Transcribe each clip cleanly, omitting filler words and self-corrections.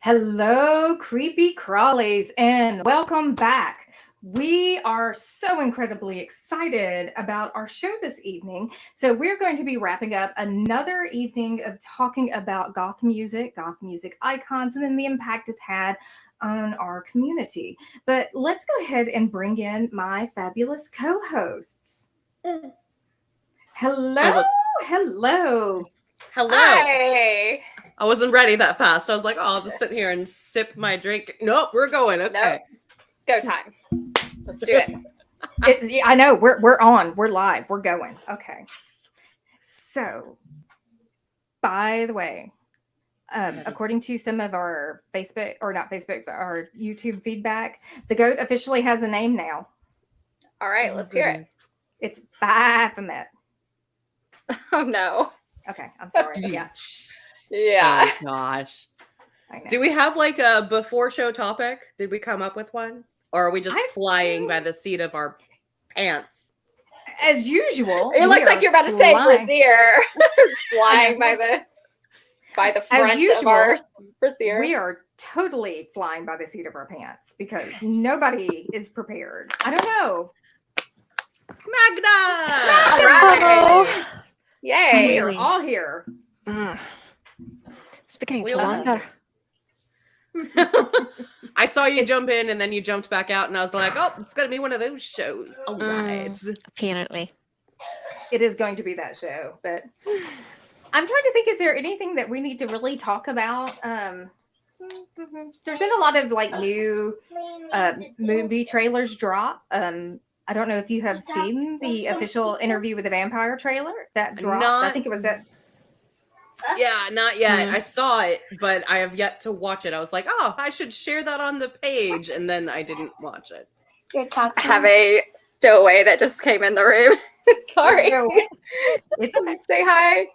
Hello, creepy crawlies, and welcome back. We are so incredibly excited about our show this evening. So, we're going to be wrapping up another evening of talking about goth music icons, and then the impact it's had on our community. But let's go ahead and bring in my fabulous co hosts. I Hello, was hello. hello. Hi. I wasn't ready that fast. I was like, oh, I'll just sit here and sip my drink. Nope, we're going. Okay. It's go time. Let's do it. I know we're on. We're live. We're going. Okay. So, by the way, according to some of our Facebook, or not Facebook, but our YouTube feedback, the goat officially has a name now. All right, let's hear it. It's Baphomet. Oh no. Okay, I'm sorry. Yeah. Yeah. Oh gosh. I know. Do we have like a before show topic? Did we come up with one? Or are we just flying by the seat of our pants? As usual. It looks like you're about to say brassiere. Flying by the front As usual, of our brassiere. We are totally flying by the seat of our pants because nobody is prepared. I don't know. Magda! All right. Yay. We are all here. It's beginning to wonder. I saw you jump in and then you jumped back out and I was like, oh, it's going to be one of those shows. All right. Apparently. It is going to be that show, but I'm trying to think, is there anything that we need to really talk about? There's been a lot of like new movie trailers drop. I don't know if you have seen the official Interview with the Vampire trailer that dropped. I think it was at... Yeah, not yet. I saw it, but I have yet to watch it. I was like, oh, I should share that on the page, and then I didn't watch it. I have a stowaway that just came in the room. Sorry. It's okay. Say hi.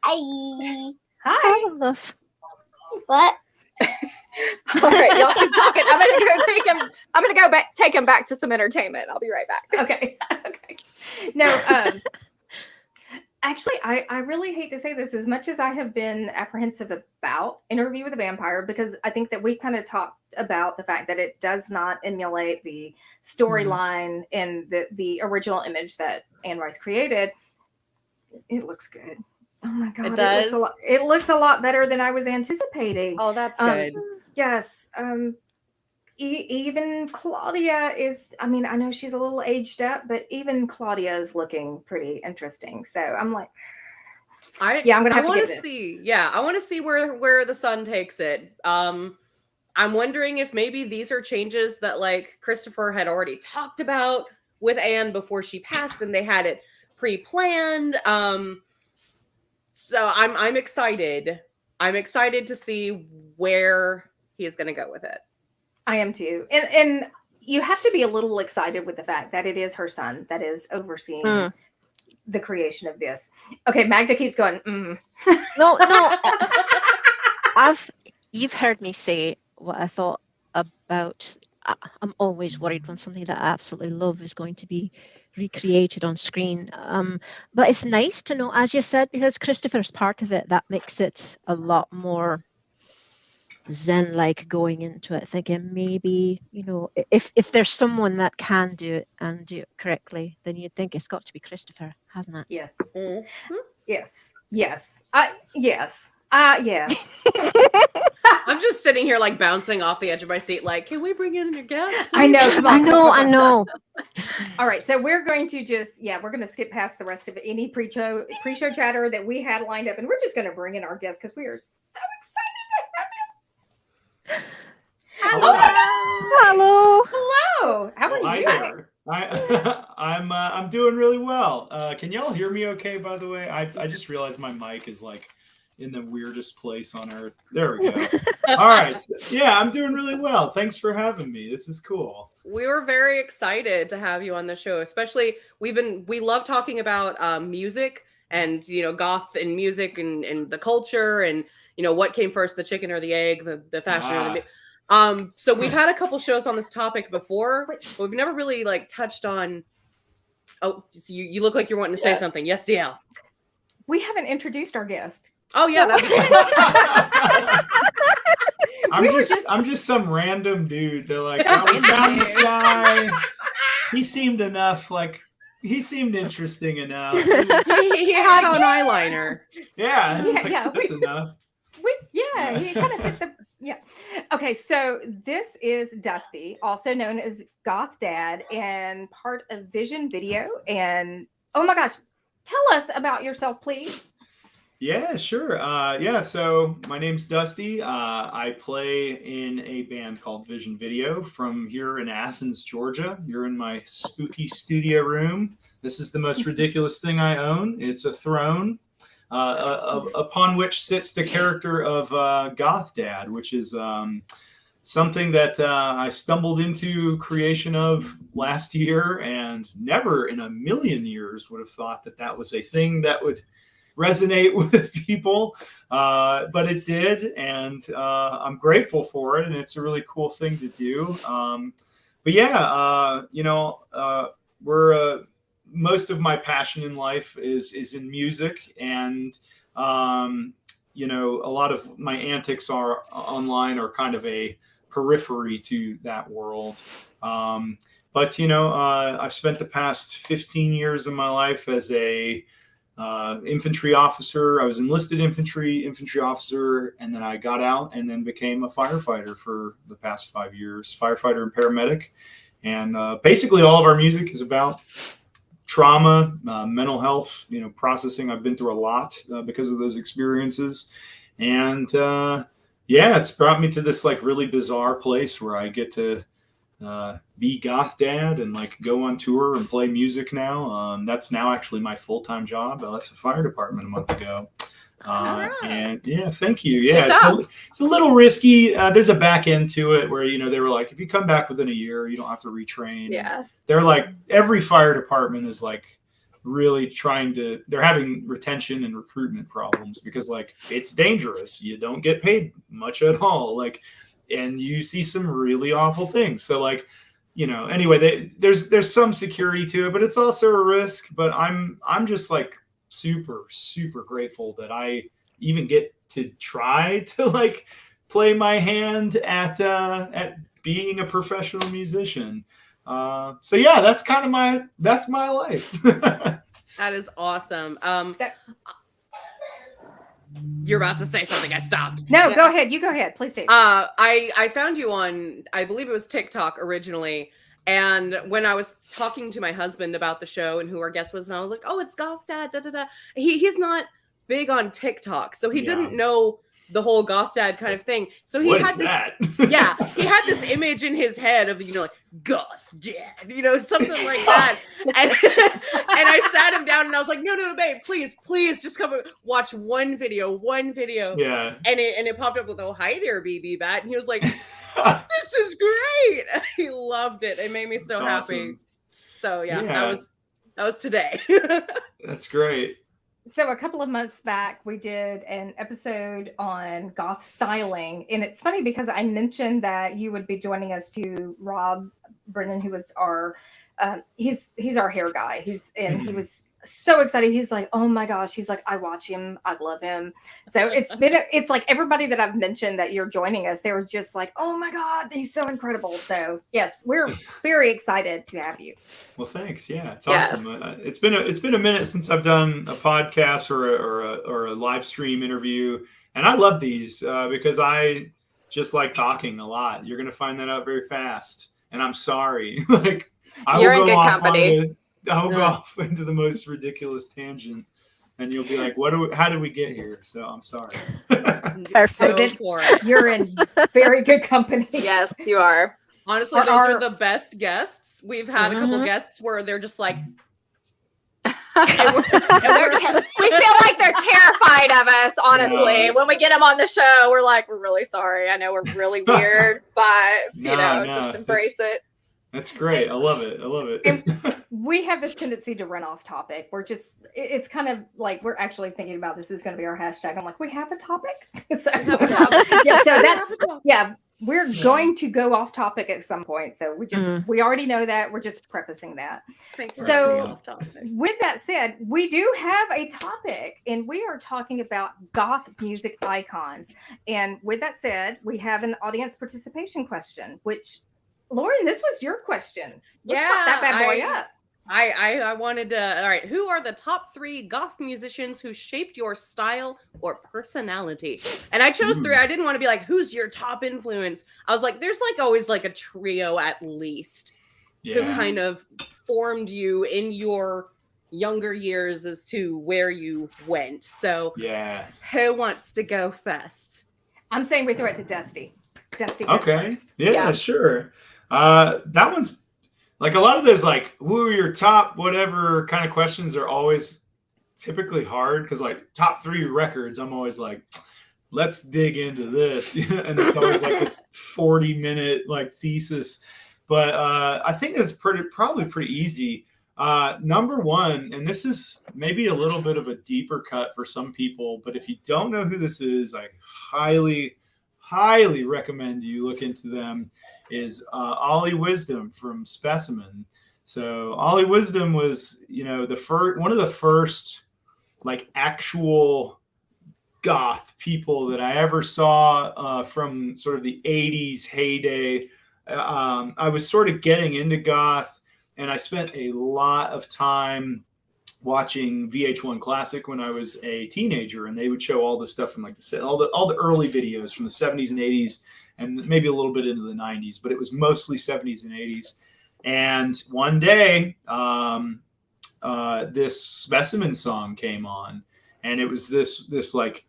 Hi. Hi. What? All right, y'all keep talking. I'm gonna go back, take him back to some entertainment. I'll be right back. Okay. Okay. No, actually, I really hate to say this, as much as I have been apprehensive about Interview with a Vampire, because I think that we kind of talked about the fact that it does not emulate the storyline in the original image that Anne Rice created. It looks good. Oh my God. It does? It looks a lot better than I was anticipating. Oh, that's good. Yes. Even Claudia is, I mean, I know she's a little aged up, but even Claudia is looking pretty interesting. So I'm like, I'm gonna have to get see. Yeah, I want to see where the sun takes it. I'm wondering if maybe these are changes that like Christopher had already talked about with Anne before she passed, and they had it pre-planned. So I'm excited. I'm excited to see where he is going to go with it. I am too. And you have to be a little excited with the fact that it is her son that is overseeing the creation of this. Okay, Magda keeps going, No. You've heard me say what I thought about. I'm always worried when something that I absolutely love is going to be recreated on screen. But it's nice to know, as you said, because Christopher's part of it, that makes it a lot more zen-like going into it, thinking maybe, if there's someone that can do it and do it correctly, then you'd think it's got to be Christopher, hasn't it? yes. Mm-hmm. Yes. Yes. Yes. Yes. I'm just sitting here like bouncing off the edge of my seat like, can we bring in your guest? I know. Come on. I know. All right. So we're going to we're going to skip past the rest of any pre-show chatter that we had lined up, and we're just going to bring in our guest because we are so excited to have him. Hello. Hello. How are you? Hi. I'm doing really well. Can y'all hear me okay, by the way? I just realized my mic is like in the weirdest place on earth. There we go. All right. So, yeah, I'm doing really well. Thanks for having me. This is cool. We were very excited to have you on the show, especially we love talking about music and, goth and music and the culture and, what came first, the chicken or the egg, the fashion or the so we've had a couple shows on this topic before, but we've never really like touched on. Oh, so you look like you're wanting to say something. Yes, DL. We haven't introduced our guest. Oh yeah, that'd be good. I'm just some random dude. They're like, Some oh, we random found this dude. guy. He seemed interesting enough. He had on eyeliner. Yeah, that's, Yeah, that's enough. He kind of fit the Okay, so this is Dusty, also known as Goth Dad, and part of Vision Video. And oh my gosh, tell us about yourself, please. Yeah, sure. So my name's Dusty. I play in a band called Vision Video from here in Athens, Georgia. You're in my spooky studio room. This is the most ridiculous thing I own. It's a throne upon which sits the character of Goth Dad, which is something that I stumbled into creation of last year, and never in a million years would have thought that that was a thing that would resonate with people, but it did, and I'm grateful for it, and it's a really cool thing to do. We're most of my passion in life is in music, and a lot of my antics are online are kind of a periphery to that world. But I've spent the past 15 years of my life as a infantry officer. I was enlisted infantry officer, and then I got out and then became a firefighter for the past 5 years, firefighter and paramedic. And basically all of our music is about trauma, mental health, processing. I've been through a lot because of those experiences. And it's brought me to this like really bizarre place where I get to be Goth Dad and like go on tour and play music now. That's now actually my full-time job. I left the fire department a month ago. And yeah, thank you. Yeah, it's a little risky. There's a back end to it where, they were like, if you come back within a year, you don't have to retrain. Yeah. They're like, every fire department is like really they're having retention and recruitment problems because like it's dangerous. You don't get paid much at all. Like, and you see some really awful things. So like, anyway, there's some security to it, but it's also a risk. But I'm just like super, super grateful that I even get to try to like play my hand at being a professional musician. So yeah, that's my life. That is awesome. You're about to say something. I stopped. No, go ahead. You go ahead, please do. I found you on, I believe it was TikTok originally. And when I was talking to my husband about the show and who our guest was, and I was like, "Oh, it's Goth Dad." Da da da. He's not big on TikTok, so he didn't know the whole Goth Dad kind of thing. So he had this, he had this image in his head of like Goth Dad, something like that. And I sat him down and I was like, no, babe, please just come watch one video. Yeah. And it popped up with, "Oh, hi there, BB Bat," and he was like, "This is great." He loved it. It made me so happy. So yeah, that was today. That's great. So a couple of months back, we did an episode on goth styling. And it's funny because I mentioned that you would be joining us to Rob Brennan, who was our, he's our hair guy. He was so excited. He's like, "Oh my gosh." He's like, "I watch him. I love him." So it's like everybody that I've mentioned that you're joining us, they were just like, "Oh my God, he's so incredible." So yes, we're very excited to have you. Well, thanks. Yeah, it's awesome. It's been a minute since I've done a podcast or a live stream interview, and I love these because I just like talking a lot. You're going to find that out very fast, and I'm sorry. Like You're in good company. I'll go off into the most ridiculous tangent, and you'll be like, how did we get here? So I'm sorry. Perfect. You're in very good company. Yes, you are. Honestly, those are the best guests. We've had a couple guests where they're just like, we feel like they're terrified of us, honestly. When we get them on the show, we're like, "We're really sorry. I know we're really weird, but just embrace it." That's great. I love it. And we have this tendency to run off topic. It's kind of like we're actually thinking about this is going to be our hashtag. I'm like, we have a topic. So that's we're going to go off topic at some point. So we already know that. We're just prefacing that. Thanks for So being off topic. with that said, we do have a topic, and we are talking about goth music icons. And with that said, we have an audience participation question, which, Lauren, this was your question. Let's pop that bad boy up. I wanted to, all right, who are the top 3 goth musicians who shaped your style or personality? And I chose 3. I didn't want to be like, who's your top influence? I was like, there's like always like a trio at least who kind of formed you in your younger years as to where you went. So who wants to go first? I'm saying we throw it to Dusty. Dusty goes Okay. first. Yeah, sure. That one's like a lot of those, like, who are your top whatever kind of questions are always typically hard because, like, top 3 records, I'm always like, let's dig into this. And it's always like this 40-minute like thesis. But I think it's probably pretty easy. Number 1, and this is maybe a little bit of a deeper cut for some people, but if you don't know who this is, I highly recommend you look into them, is Ollie Wisdom from Specimen. So Ollie Wisdom was, one of the first like actual goth people that I ever saw from sort of the 80s heyday. I was sort of getting into goth, and I spent a lot of time watching VH1 Classic when I was a teenager, and they would show all the stuff from like all the early videos from the 70s and 80s, and maybe a little bit into the 90s, but it was mostly 70s and 80s. And one day, this Specimen song came on, and it was this like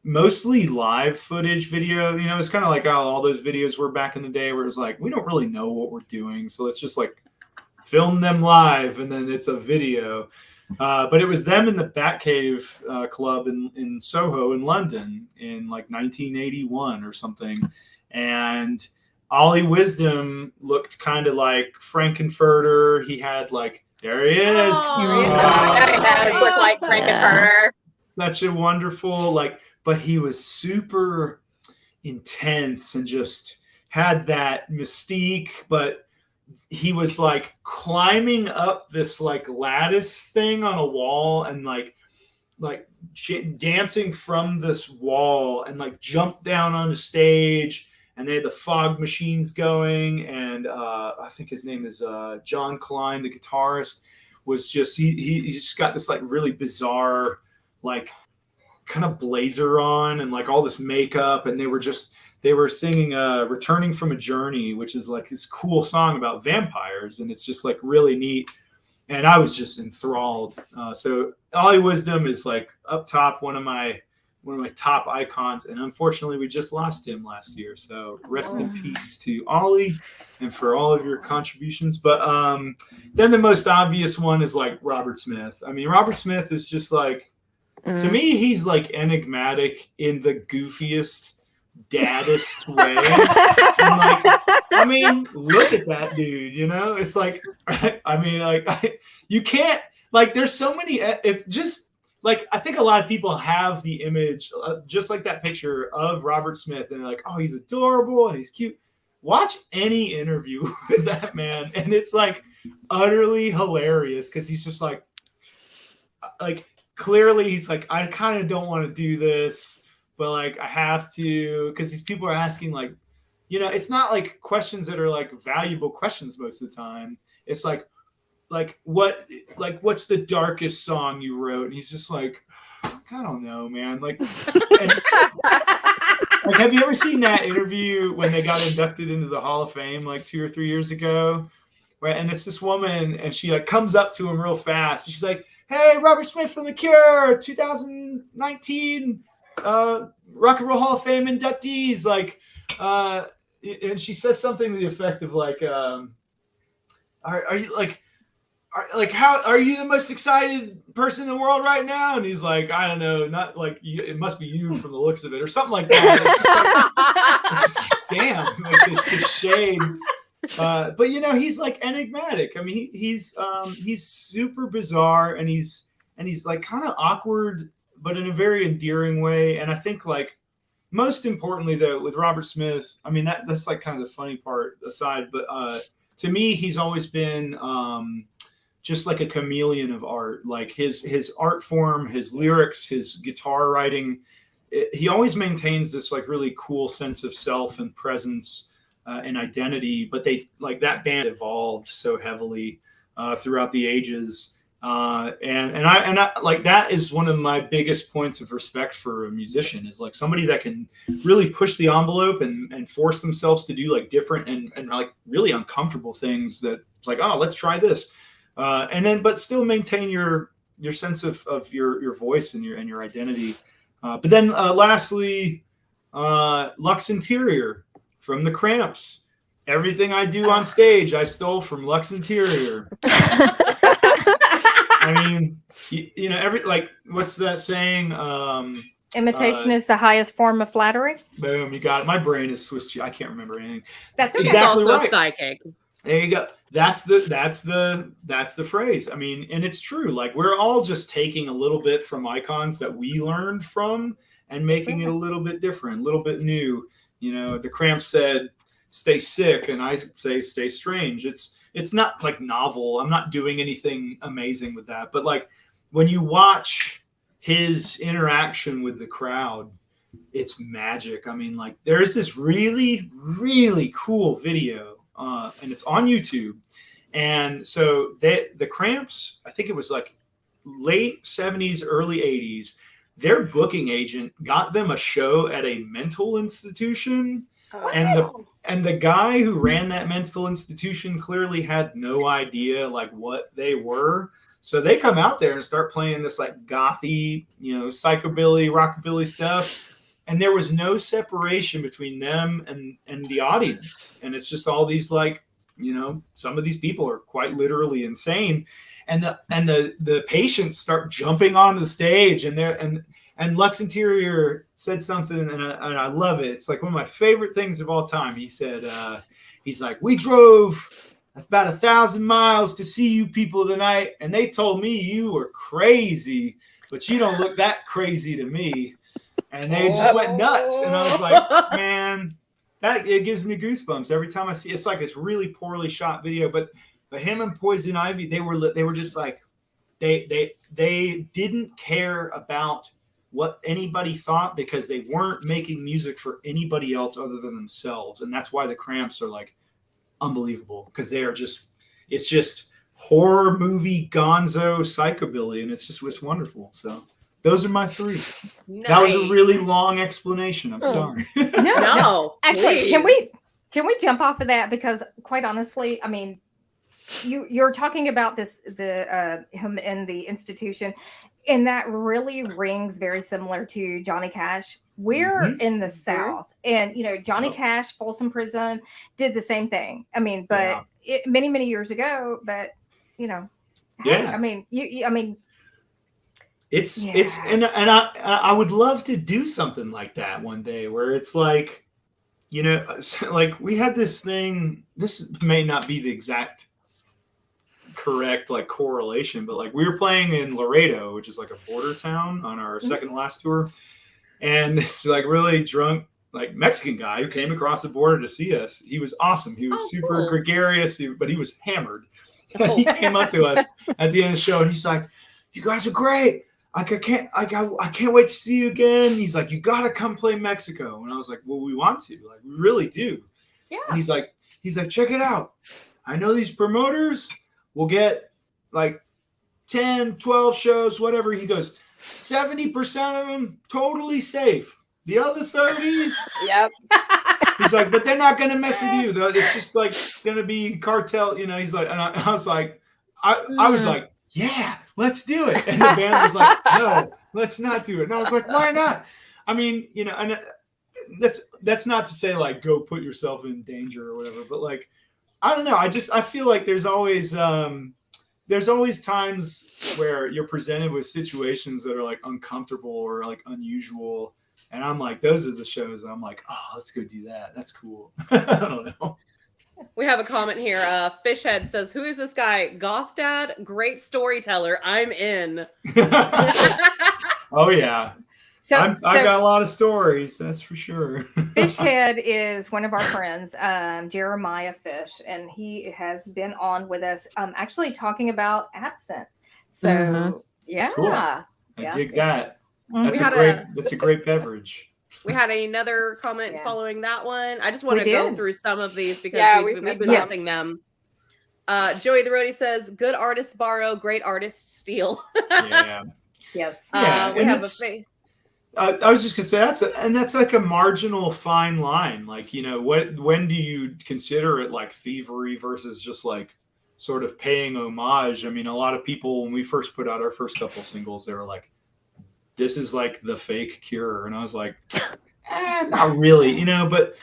mostly live footage video. It's kind of like how all those videos were back in the day, where it was like, we don't really know what we're doing, so let's just like film them live, and then it's a video. But it was them in the Batcave Club in Soho in London in like 1981 or something. And Ollie Wisdom looked kind of like Frankenfurter. He had like, there he is. He does look like Frankenfurter. Such a wonderful, like, but he was super intense and just had that mystique, but he was like climbing up this like lattice thing on a wall and like dancing from this wall, and like jumped down on the stage, and they had the fog machines going, and I think his name is John Klein, the guitarist, was just he just got this like really bizarre like kind of blazer on and like all this makeup, and they were singing Returning from a Journey, which is like this cool song about vampires, and it's just like really neat. And I was just enthralled. So Ollie Wisdom is like up top, one of my top icons, and unfortunately we just lost him last year. So rest in peace to Ollie, and for all of your contributions. But then the most obvious one is like Robert Smith. I mean, Robert Smith is just like, to me, he's like enigmatic in the goofiest, daddest way. I mean, look at that dude, it's like, I mean, like, you can't, like, there's so many, if just like, I think a lot of people have the image, just like that picture of Robert Smith, and they're like, oh, he's adorable and he's cute. Watch any interview with that man, and it's like utterly hilarious, because he's just like clearly he's like, I kind of don't want to do this, but like I have to, because these people are asking like, it's not like questions that are like valuable questions most of the time. It's like what's the darkest song you wrote? And he's just like, I don't know, man. Like, like, have you ever seen that interview when they got inducted into the Hall of Fame like 2 or 3 years ago? Right, and it's this woman, and she like comes up to him real fast, and she's like, hey, Robert Smith from The Cure, 2019 Rock and Roll Hall of Fame inductees, like, and she says something to the effect of like, are you like how are you the most excited person in the world right now? And he's like, I don't know, not like you, it must be you from the looks of it, or something like that. It's just like damn, like this shade. But he's like enigmatic. I mean, he's super bizarre, and he's like kind of awkward, but in a very endearing way. And I think like most importantly, though, with Robert Smith, I mean, that's like kind of the funny part aside, but to me, he's always been just like a chameleon of art. Like his art form, his lyrics, his guitar writing, he always maintains this like really cool sense of self and presence and identity. But that band evolved so heavily throughout the ages. And I like, that is one of my biggest points of respect for a musician, is like somebody that can really push the envelope and force themselves to do like different and like really uncomfortable things that it's like, oh, let's try this. And then, but still maintain your sense of your voice and your identity. But then lastly, Lux Interior from the Cramps. Everything I do on stage, I stole from Lux Interior. I mean, you know, what's that saying? Imitation is the highest form of flattery. Boom, you got it. My brain is Swiss cheese. I can't remember anything. That's okay. Exactly also right. Psychic. There you go. That's the phrase. I mean, and it's true. Like, we're all just taking a little bit from icons that we learned from and making it a little bit different, a little bit new. You know, the Cramps said, "Stay sick," and I say, "Stay strange." It's not like novel. I'm not doing anything amazing with that. But like, when you watch his interaction with the crowd, it's magic. I mean, like, there's this really, really cool video, and it's on YouTube. And so the Cramps, I think it was like late 70s, early 80s, their booking agent got them a show at a mental institution. And the guy who ran that mental institution clearly had no idea like what they were. So they come out there and start playing this like gothy, you know, psychobilly, rockabilly stuff. And there was no separation between them and the audience. And it's just all these like, you know, some of these people are quite literally insane. And the patients start jumping on the stage, and Lux Interior said something, and I love it. It's like one of my favorite things of all time. He said, he's like, "We drove about 1,000 miles to see you people tonight, and they told me you were crazy, but you don't look that crazy to me." And they just went nuts. And I was like, man, it gives me goosebumps every time I see it. It's like this really poorly shot video, but him and Poison Ivy, they were just like, they didn't care about what anybody thought, because they weren't making music for anybody else other than themselves. And that's why the Cramps are like unbelievable, because it's just horror movie gonzo psychobilly, and it's wonderful. So those are my three. Nice. That was a really long explanation. I'm sorry. No. Actually, please. can we jump off of that? Because quite honestly, I mean, you're talking about him in the institution, and that really rings very similar to Johnny Cash. We're in the South, and you know, Johnny Cash, Folsom Prison, did the same thing. I mean, but many, many years ago. But you know, hey, I mean, and I would love to do something like that one day, where it's like, you know, like we had this thing. This may not be the exact correct like correlation, but like we were playing in Laredo, which is like a border town, on our second to last tour, and this like really drunk like Mexican guy who came across the border to see us. He was awesome. He was super gregarious, but he was hammered. He came up to us at the end of the show, and he's like, "You guys are great. I can't wait to see you again." He's like, "You gotta come play Mexico." And I was like, "Well, we want to, like, we really do." Yeah. And he's like, "Check it out. I know these promoters will get like 10, 12 shows, whatever." He goes, 70% of them totally safe. The other 30, Yep. he's like, "But they're not gonna mess with you. It's just like gonna be cartel." You know, he's like, and I was like, I was like, "Yeah, let's do it." And the band was like, "No, let's not do it." And I was like, "Why not?" I mean, you know, and that's not to say like go put yourself in danger or whatever, but like, I don't know. I feel like there's always times where you're presented with situations that are like uncomfortable or like unusual. And I'm like, those are the shows I'm like, "Oh, let's go do that. That's cool." I don't know. We have a comment here. Fishhead says, "Who is this guy? Goth Dad? Great storyteller. I'm in." Oh yeah. I've got a lot of stories, that's for sure. Fishhead is one of our friends, Jeremiah Fish, and he has been on with us, actually talking about absinthe. So yeah, cool. I dig that. That's a great beverage. We had another comment following that one. I just want to go through some of these because we've been missing them. Joey the Roadie says, "Good artists borrow, great artists steal." Yeah. Yes. We have I was just gonna say that's like a marginal fine line. Like, when do you consider it like thievery versus just like sort of paying homage? I mean, a lot of people, when we first put out our first couple singles, they were like, "This is like the fake Cure," and I was like, not really, but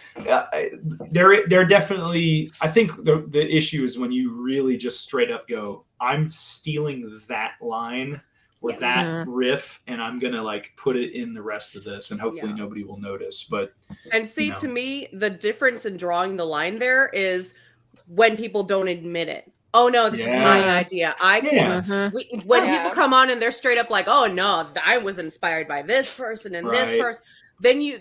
they're definitely. I think the issue is when you really just straight up go, "I'm stealing that line." Or that riff, and I'm gonna like put it in the rest of this, and hopefully nobody will notice. But to me, the difference in drawing the line there is when people don't admit it. Oh no, this is my idea. I can't. When people come on and they're straight up like, "Oh no, I was inspired by this person and this person," then you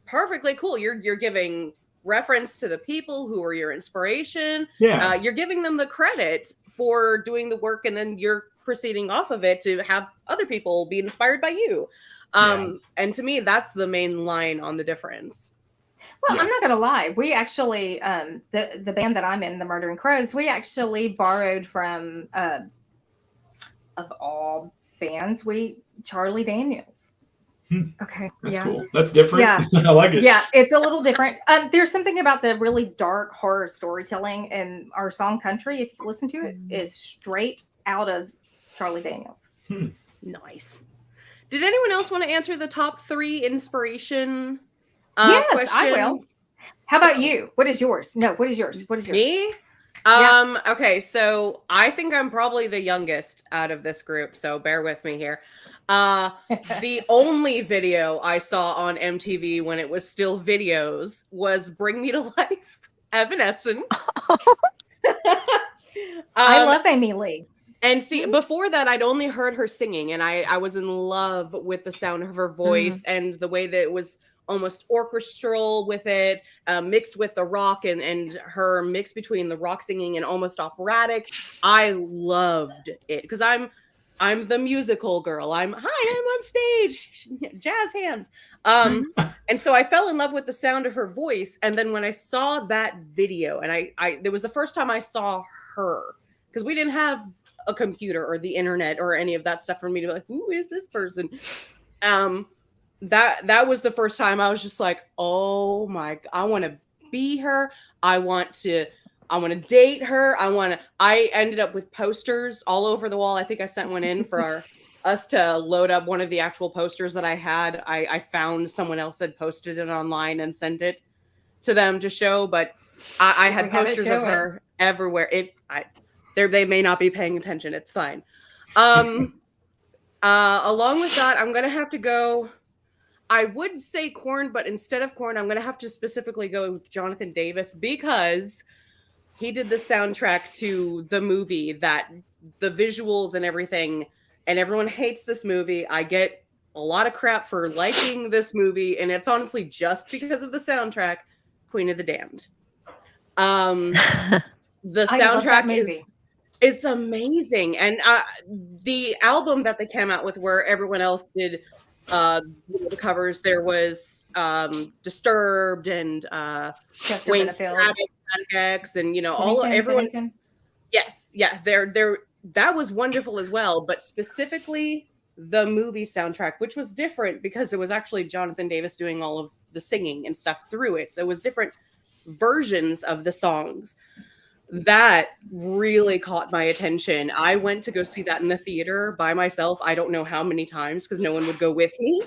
perfectly cool. You're giving reference to the people who are your inspiration. Yeah, you're giving them the credit for doing the work, and then you're proceeding off of it to have other people be inspired by you. And to me, that's the main line on the difference. Well, I'm not gonna lie. We actually, the band that I'm in, the Murdering Crows, we actually borrowed from, of all bands, Charlie Daniels. Okay, that's cool. That's different. Yeah, I like it. Yeah, it's a little different. There's something about the really dark horror storytelling in our song "Country." If you listen to it, is straight out of Charlie Daniels. Nice. Did anyone else want to answer the top 3 inspiration? Yes, question? I will. How about you? What is yours? No, what is yours? What is yours? Me? Okay, so I think I'm probably the youngest out of this group, so bear with me here. The only video I saw on MTV when it was still videos was Bring Me to Life, Evanescence. I love Amy Lee. And see, before that, I'd only heard her singing, and I was in love with the sound of her voice and the way that it was almost orchestral with it, mixed with the rock and her mix between the rock singing and almost operatic. I loved it because I'm the musical girl. I'm on stage, jazz hands. And so I fell in love with the sound of her voice. And then when I saw that video, and it was the first time I saw her, because we didn't have a computer or the internet or any of that stuff for me to be like, who is this person? That was the first time I was just like, oh my, I want to be her. I want to date her. I ended up with posters all over the wall. I think I sent one in for us to load up one of the actual posters that I had. I found someone else had posted it online and sent it to them to show, but I had posters of her everywhere. They may not be paying attention. It's fine. Along with that, I'm going to have to go. I would say Korn, but instead of Korn, I'm going to have to specifically go with Jonathan Davis because he did the soundtrack to the movie, that the visuals and everything, and everyone hates this movie. I get a lot of crap for liking this movie, and it's honestly just because of the soundtrack, Queen of the Damned. The soundtrack it's amazing. And the album that they came out with where everyone else did the covers, there was Disturbed and Wayne Static X and everyone. Bennington. Yes, yeah, that was wonderful as well, but specifically the movie soundtrack, which was different because it was actually Jonathan Davis doing all of the singing and stuff through it. So it was different versions of the songs. That really caught my attention. I went to go see that in the theater by myself. I don't know how many times because no one would go with me,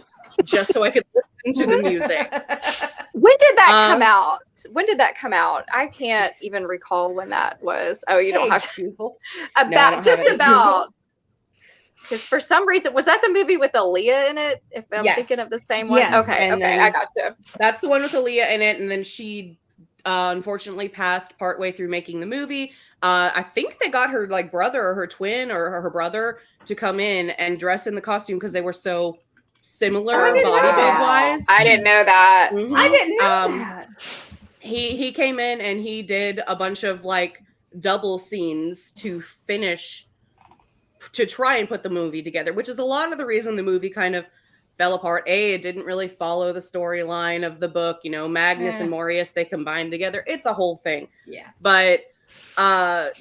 just so I could listen to the music. When did that come out? When did that come out? I can't even recall when that was. Oh, you don't have to Google. Because for some reason, was that the movie with Aaliyah in it? If I'm thinking of the same one. Yes. Okay, I got you. That's the one with Aaliyah in it, and then she unfortunately passed partway through making the movie. I think they got her brother or her twin or her brother to come in and dress in the costume because they were so similar I didn't know body that. build wise. I didn't know that. Mhm. I didn't know Um, that. He came in and he did a bunch of like double scenes to try and put the movie together, which is a lot of the reason the movie kind of fell apart. It didn't really follow the storyline of the book. You know, Magnus and Morius, they combined together. It's a whole thing. Yeah. But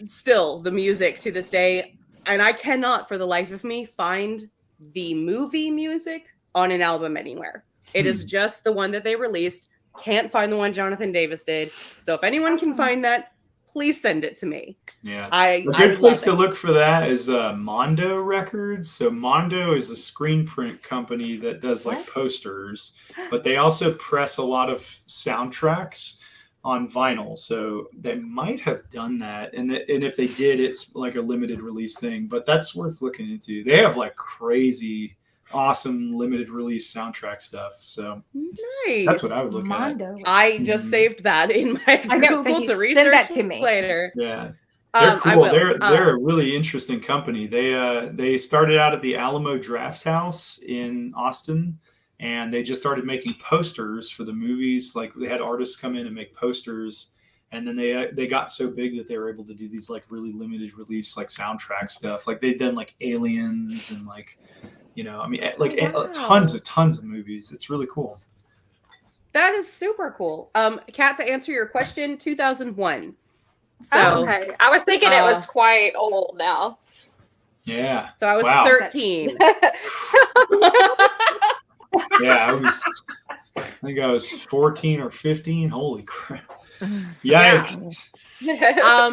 still, the music to this day, and I cannot for the life of me find the movie music on an album anywhere. It is just the one that they released. Can't find the one Jonathan Davis did. So if anyone can find that, please send it to me. Yeah, a good place to look for that is Mondo Records. So Mondo is a screen print company that does like posters, but they also press a lot of soundtracks on vinyl. So they might have done that, and if they did, it's like a limited release thing. But that's worth looking into. They have like crazy, awesome limited release soundtrack stuff. So nice. That's what I would look Mondo. at. I just saved that in my Google to research send that to me later. Yeah. They're cool. I will. They're a really interesting company. They started out at the Alamo Draft House in Austin, and they just started making posters for the movies. Like they had artists come in and make posters, and then they got so big that they were able to do these like really limited release like soundtrack stuff. Like they've done like Aliens and like, you know, I mean like tons of movies. It's really cool. That is super cool. Kat, to answer your question, 2001. So okay. I was thinking it was quite old now. Yeah. So I was 13. Yeah, I think I was 14 or 15. Holy crap. Yikes. Yeah.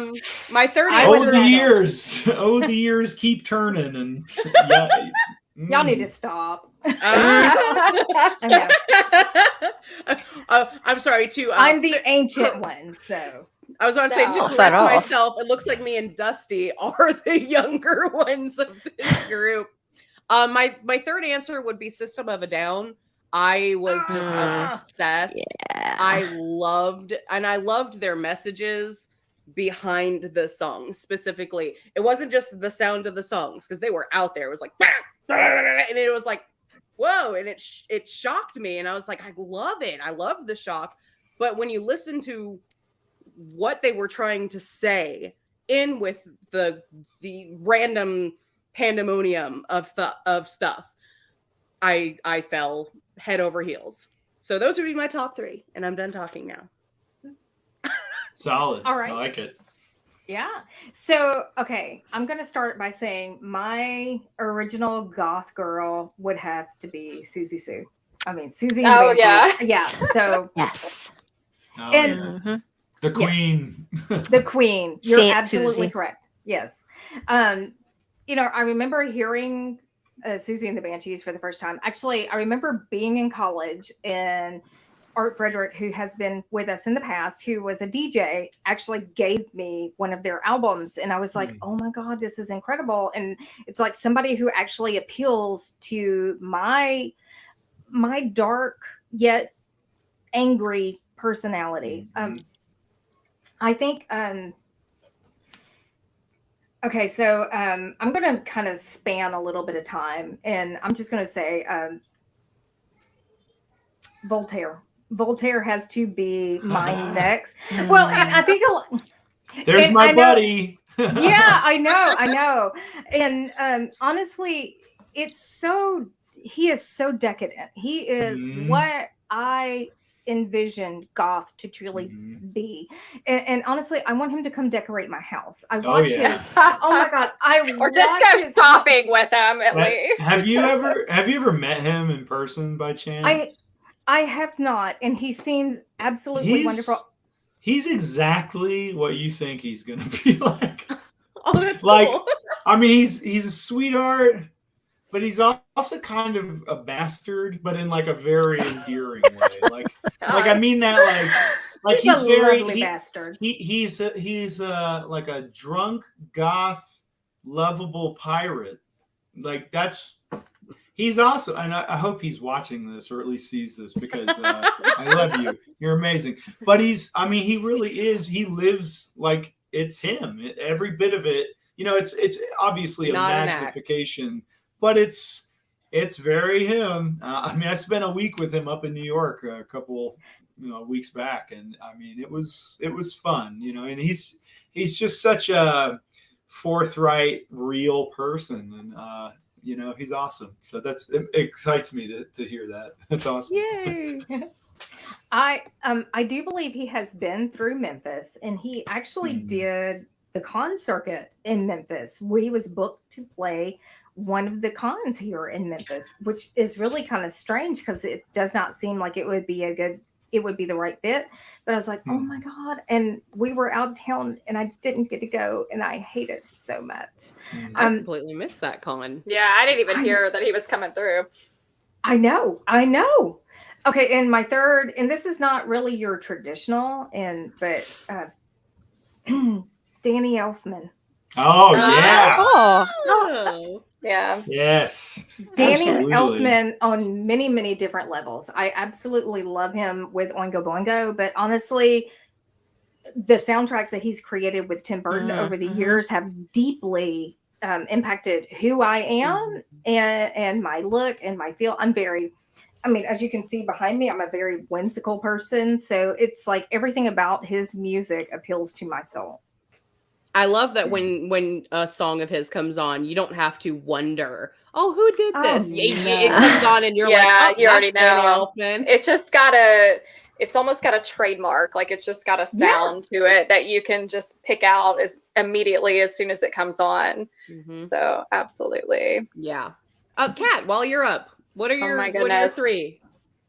My third the years keep turning, and y'all need to stop. I'm sorry too. I'm the ancient one, so I was about to say to correct myself. It looks like me and Dusty are the younger ones of this group. My third answer would be System of a Down. I was just obsessed. Yeah. I loved their messages behind the songs specifically. It wasn't just the sound of the songs because they were out there. It was like, and it was like, whoa, and it shocked me, and I was like, I love it. I love the shock. But when you listen to what they were trying to say in with the random pandemonium of stuff, I fell head over heels. So those would be my top 3, and I'm done talking now. Solid. All right. I like it. Yeah. So, okay, I'm going to start by saying my original goth girl would have to be Susie Sue. I mean, Susie and the Banshees. Yeah. So, yes. Oh, and yeah. The queen. Yes, the queen. You're Saint absolutely Susie. correct. Yes. You know, I remember hearing Susie and the Banshees for the first time. Actually, I remember being in college, and Art Frederick, who has been with us in the past, who was a DJ, actually gave me one of their albums. And I was like, oh my God, this is incredible. And it's like somebody who actually appeals to my dark yet angry personality. I think, okay, so I'm going to kind of span a little bit of time, and I'm just going to say Voltaire. Voltaire has to be my next. Well, and I think there's my buddy. Yeah, I know. And honestly, he is so decadent. He is what I envisioned goth to truly be. And honestly, I want him to come decorate my house. I watch his. Oh my God, or just go shopping with him at least. Have you ever met him in person by chance? I have not, and he seems absolutely wonderful. He's exactly what you think he's gonna be like. Oh, that's like, cool. I mean, he's a sweetheart, but he's also kind of a bastard, but in like a very endearing way. Like I mean that like he's a very lovely bastard. He's like a drunk goth lovable pirate. Like he's awesome, and I hope he's watching this or at least sees this because I love you. You're amazing. But he really is. He lives like it's him. Every bit of it. You know, it's obviously a magnification, but it's It's very him. I mean, I spent a week with him up in New York a couple, weeks back, and I mean, it was fun, and he's just such a forthright, real person, and he's awesome. So it excites me to hear that. That's awesome. Yay! I do believe he has been through Memphis, and he actually did the con circuit in Memphis. He was booked to play one of the cons here in Memphis, which is really kind of strange because it does not seem like it would be the right fit. But I was like, oh my God. And we were out of town and I didn't get to go, and I hate it so much. I completely missed that con. Yeah, I didn't even hear that he was coming through. I know. Okay, and my third, and this is not really your traditional, but Danny Elfman. Oh yeah. Oh. Yeah. Yes. Danny Absolutely. Elfman on many, many different levels. I absolutely love him with Oingo Boingo, but honestly, the soundtracks that he's created with Tim Burton over the years have deeply impacted who I am and my look and my feel. As you can see behind me, I'm a very whimsical person. So it's like everything about his music appeals to my soul. I love that when a song of his comes on, you don't have to wonder, oh, who did this? It comes on and you're like, oh, you already know. Danny Elfman. It's just it's almost got a trademark. Like it's just got a sound to it that you can just pick out immediately as soon as it comes on. So absolutely. Yeah. Kat, while you're up, what are your 3?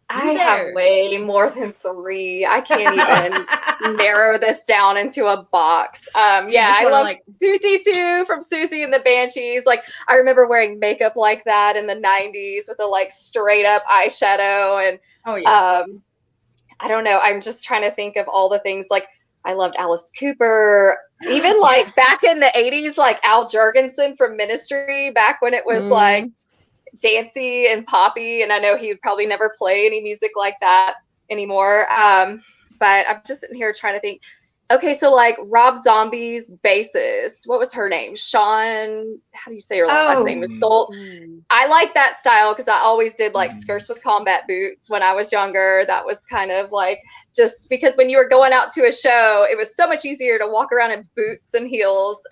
I have way more than 3. I can't even narrow this down into a box. I love Susie Sue from Susie and the Banshees. Like I remember wearing makeup like that in the 90s with a straight up eyeshadow. And I don't know. I'm just trying to think of all the things. Like I loved Alice Cooper. Even back in the 80s, like Al Jurgensen from Ministry, back when it was dancey and poppy, and I know he would probably never play any music like that anymore. But I'm just sitting here trying to think. Okay, so Rob Zombie's bassist, what was her name? Sean, how do you say her last name? Was Soul. I like that style because I always did skirts with combat boots when I was younger. That was kind of just because when you were going out to a show, it was so much easier to walk around in boots and heels.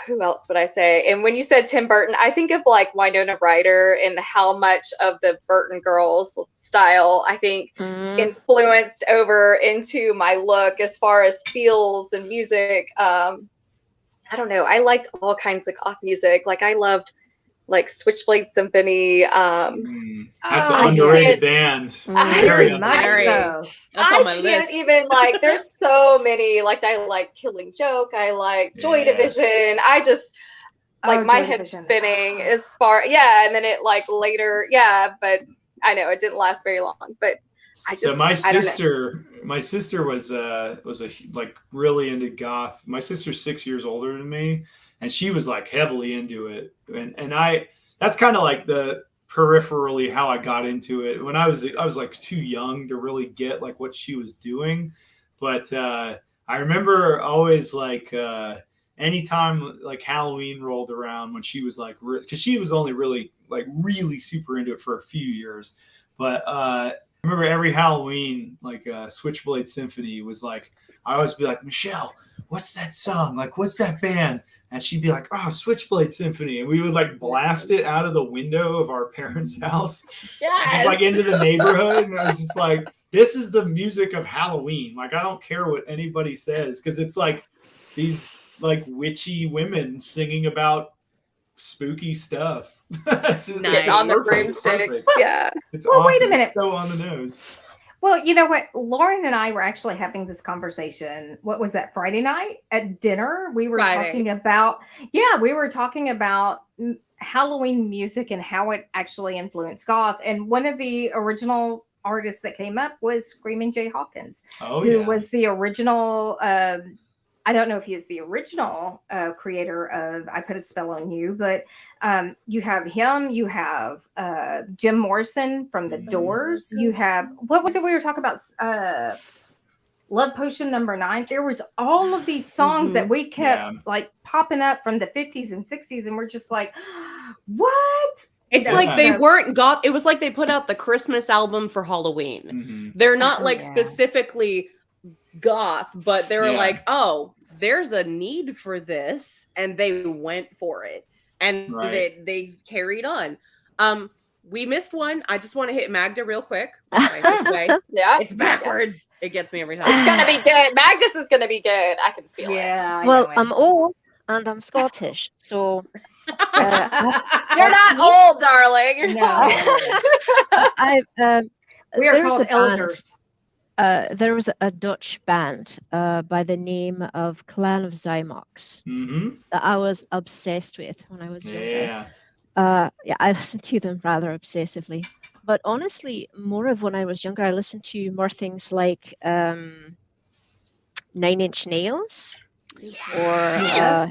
Who else would I say? And when you said Tim Burton, I think of Winona Ryder and how much of the Burton girls style I think influenced over into my look as far as feels and music. I don't know. I liked all kinds of goth music. I loved Switchblade Symphony. That's an underrated band. Very much so. That's on my list. I can't even there's so many. I like Killing Joke. I like Joy Division. I just my head spinning as far. Yeah, and then it later. Yeah, but I know it didn't last very long. But my sister was really into goth. My sister's 6 years older than me. And she was heavily into it. And that's kind of the peripherally how I got into it. When I was too young to really get what she was doing. But I remember always anytime Halloween rolled around when she was because she was only really really super into it for a few years. But I remember every Halloween, Switchblade Symphony was I always be Michelle, what's that song? What's that band? And she'd be like, oh, Switchblade Symphony. And we would blast it out of the window of our parents' house. Yes! Just, into the neighborhood. And I was just this is the music of Halloween. I don't care what anybody says. Because it's these witchy women singing about spooky stuff. It's on the broomstick. Yeah. It's awesome. Wait a minute. It's so on the nose. Well, you know what? Lauren and I were actually having this conversation. What was that, Friday night at dinner? We were talking about Halloween music and how it actually influenced goth. And one of the original artists that came up was Screaming Jay Hawkins, who was the original. I don't know if he is the original creator of I Put a Spell on You, but you have him, you have Jim Morrison from The Doors, you have, what was it we were talking about? Love Potion number 9. There was all of these songs that we kept popping up from the 50s and 60s, and we're just what? It's like they weren't goth. It was like they put out the Christmas album for Halloween. Mm-hmm. They're not like specifically goth, but they were like, oh, there's a need for this, and they went for it, and they carried on. We missed one. I just want to hit Magda real quick. This way. Yeah, it's backwards. It gets me every time. It's gonna be good. Magnus is gonna be good. I can feel it. Well, I'm old and I'm Scottish, so you're not old, darling. You're not. We are called elders. There was a Dutch band by the name of Clan of Zymox that I was obsessed with when I was younger. I listened to them rather obsessively. But honestly, more of when I was younger, I listened to more things like 9 Inch Nails or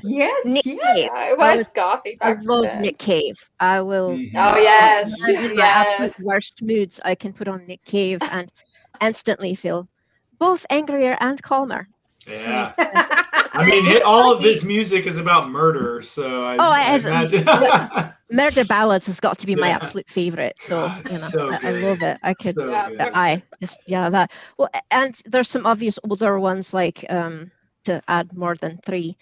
Nick Cave. It was gothy. I love Nick Cave. I will. Oh yes, in my absolute worst moods, I can put on Nick Cave and instantly feel both angrier and calmer. Yeah. I mean, all of his music is about murder, so I imagine. Murder Ballads has got to be my absolute favorite. So, I love it. I could, that. Well, and there's some obvious older ones like to add more than 3,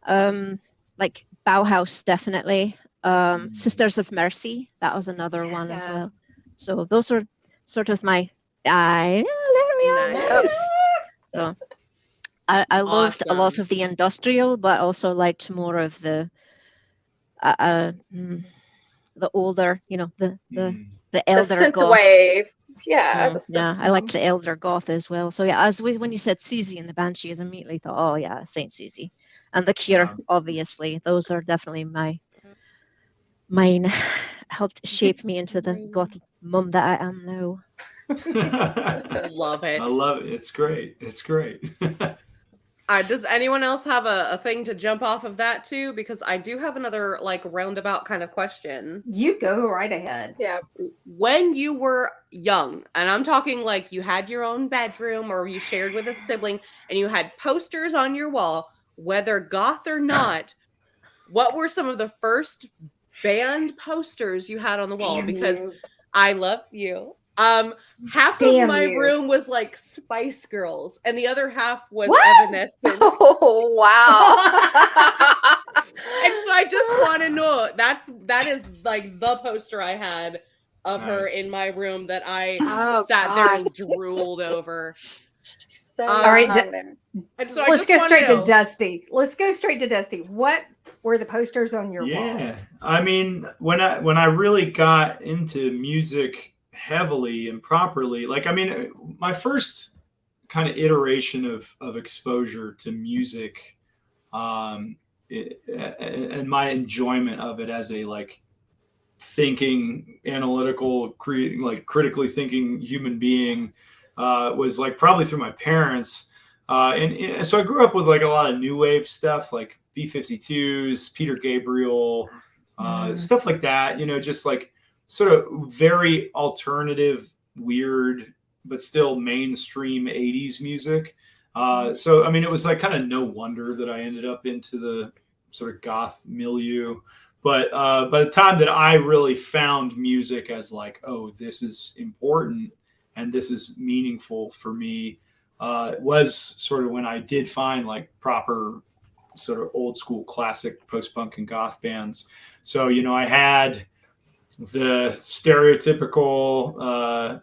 like Bauhaus, definitely. Sisters of Mercy, that was another one as well. So those are sort of my. So I loved a lot of the industrial, but also liked more of the older, the elder goth wave. I liked the elder goth as well. So when you said Susie and the Banshees, I immediately thought, oh yeah, Saint Susie and the Cure. Obviously, those are definitely mine. Helped shape me into the goth mum that I am now. Love it. I love it. It's great. It's great. Does anyone else have a thing to jump off of that too? Because I do have another like roundabout kind of question. You go right ahead. Yeah. When you were young, and I'm talking like you had your own bedroom or you shared with a sibling and you had posters on your wall, whether goth or not, what were some of the first band posters you had on the wall? Because I love you. Half of my room was like Spice Girls, and the other half was Evanescence. Oh wow! And so I just want to know that is like the poster I had of her in my room that I sat there and drooled over. All right, let's go straight to Dusty. What were the posters on your wall? Yeah, I mean, when I really got into music heavily and properly, like, I mean, my first kind of iteration of exposure to music, and my enjoyment of it as a like thinking, analytical, critically thinking human being, was like probably through my parents, and so I grew up with like a lot of new wave stuff, like B-52s, Peter Gabriel, stuff like that. Just like sort of very alternative, weird, but still mainstream 80s music. So, I mean, it was like kind of no wonder that I ended up into the sort of goth milieu. But by the time that I really found music as like, oh, this is important and this is meaningful for me, was sort of when I did find like proper sort of old school classic post-punk and goth bands. So, I had the stereotypical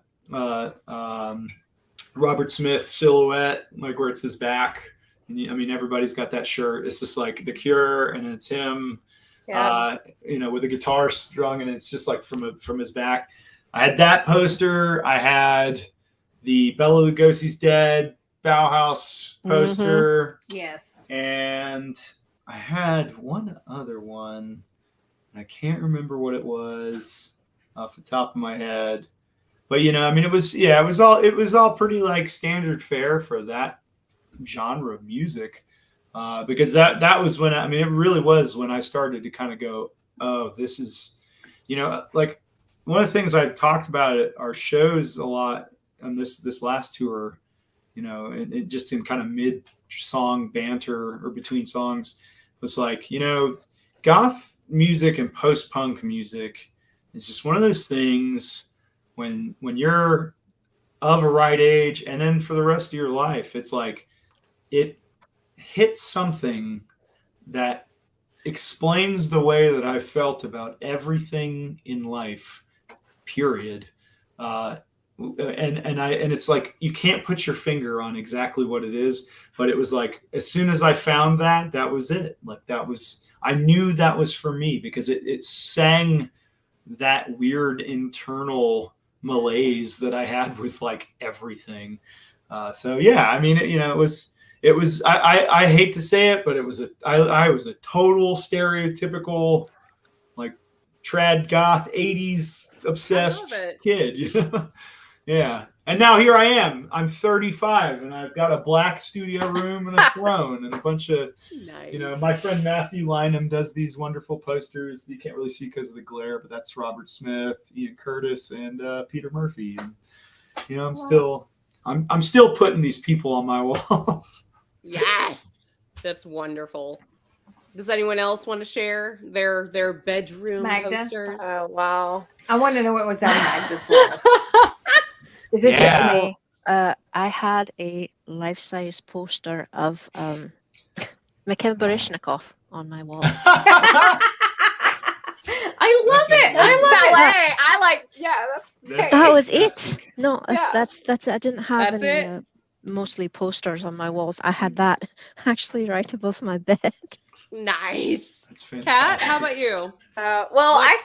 Robert Smith silhouette, like where it's his back. And I mean, everybody's got that shirt. It's just like The Cure, and it's him, with a guitar strung, and it's just like from his back. I had that poster. I had the Bela Lugosi's Dead Bauhaus poster. Yes. And I had one other one. I can't remember what it was off the top of my head, but I mean, it was all pretty like standard fare for that genre of music, because that was when it really was when I started to kind of go, oh, this is, like one of the things I talked about at our shows a lot on this last tour, and just in kind of mid song banter or between songs, was like, goth music and post-punk music It's just one of those things when you're of a right age, and then for the rest of your life, it's like it hits something that explains the way that I felt about everything in life, period. And it's like you can't put your finger on exactly what it is, but it was like as soon as I found that was it. Like I knew that was for me because it sang that weird internal malaise that I had with like everything. So yeah, I mean, it was I hate to say it, but I was a total stereotypical like trad goth 80s obsessed kid, you know? Yeah. And now here I am. I'm 35 and I've got a black studio room and a throne and a bunch of, Nice. you know, my friend Matthew Lynham does these wonderful posters. You can't really see because of the glare, but that's Robert Smith, Ian Curtis, and Peter Murphy. And, you know, I'm still putting these people on my walls. Yes. That's wonderful. Does anyone else want to share their bedroom Magda? posters? Oh, wow. I want to know what was on Magda's walls. Is it just me? I had a life-size poster of Mikhail Baryshnikov on my wall. I love it. I love Ballet. it. I like, yeah. That's That was it. fantastic. No, Yeah. that's it. I didn't have That's any it? mostly posters on my walls. I had that actually right above my bed. Nice. That's Kat, fantastic. how about you? Well, I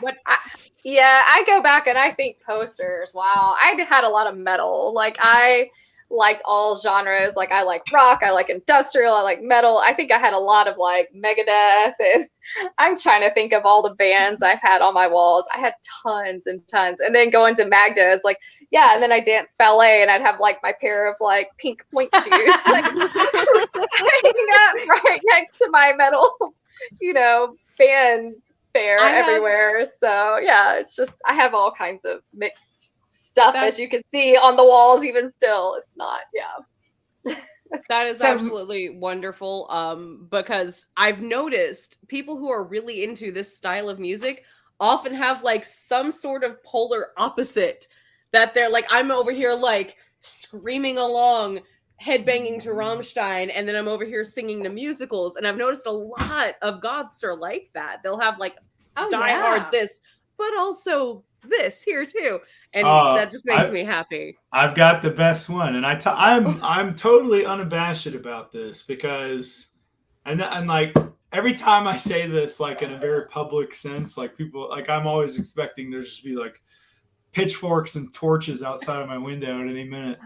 go back and I think posters. Wow, I had a lot of metal. Like I liked all genres. Like I like rock, I like industrial, I like metal. I think I had a lot of like Megadeth, and I'm trying to think of all the bands I've had on my walls. I had tons and tons. And then going to Magda, it's like, yeah, and then I danced ballet and I'd have like my pair of like pink point shoes like hanging up right next to my metal, band fair everywhere. So yeah, it's just I have all kinds of mixed stuff as you can see on the walls even still. It's not, That is absolutely wonderful, because I've noticed people who are really into this style of music often have like some sort of polar opposite, that they're like, I'm over here like screaming along, headbanging to Rammstein, and then I'm over here singing the musicals. And I've noticed a lot of goths are like that. They'll have like diehard this, but also this here too, and that just makes me happy. I've got the best one, and I'm totally unabashed about this because, and like every time I say this, like in a very public sense, like people, like I'm always expecting there's just be like pitchforks and torches outside of my window at any minute.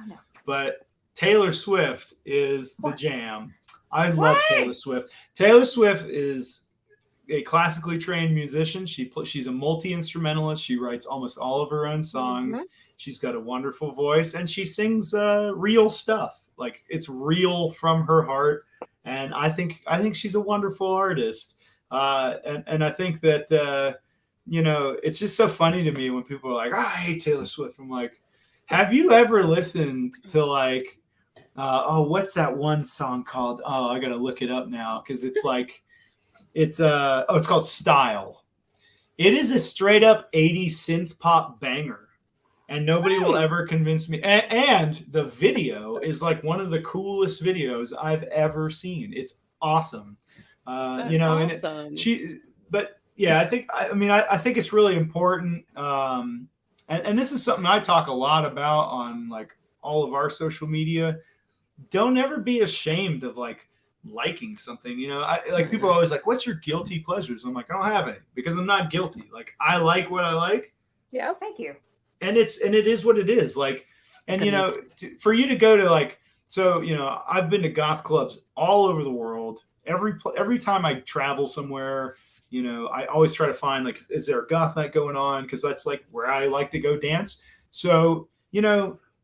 But Taylor Swift is the jam. I love Taylor Swift. Taylor Swift is a classically trained musician. She's a multi-instrumentalist. She writes almost all of her own songs. Mm-hmm. She's got a wonderful voice, and she sings real stuff. Like it's real from her heart. And I think she's a wonderful artist. And I think that it's just so funny to me when people are like, "Oh, I hate Taylor Swift." I'm like, have you ever listened to like, what's that one song called? Oh, I gotta look it up now because it's like. It's called Style. It is a straight up 80s synth pop banger, and nobody will ever convince me. And the video is like one of the coolest videos I've ever seen. It's awesome. Awesome. But yeah, I think it's really important. And this is something I talk a lot about on like all of our social media. Don't ever be ashamed of like liking something, like people are always like, what's your guilty pleasures? I'm like, I don't have any because I'm not guilty. Like I like what I like. Yeah, thank you. And it is what it is. Like, and for you to go to like, so I've been to goth clubs all over the world. Every time I travel somewhere, I always try to find like, is there a goth night going on? Because that's like where I like to go dance. So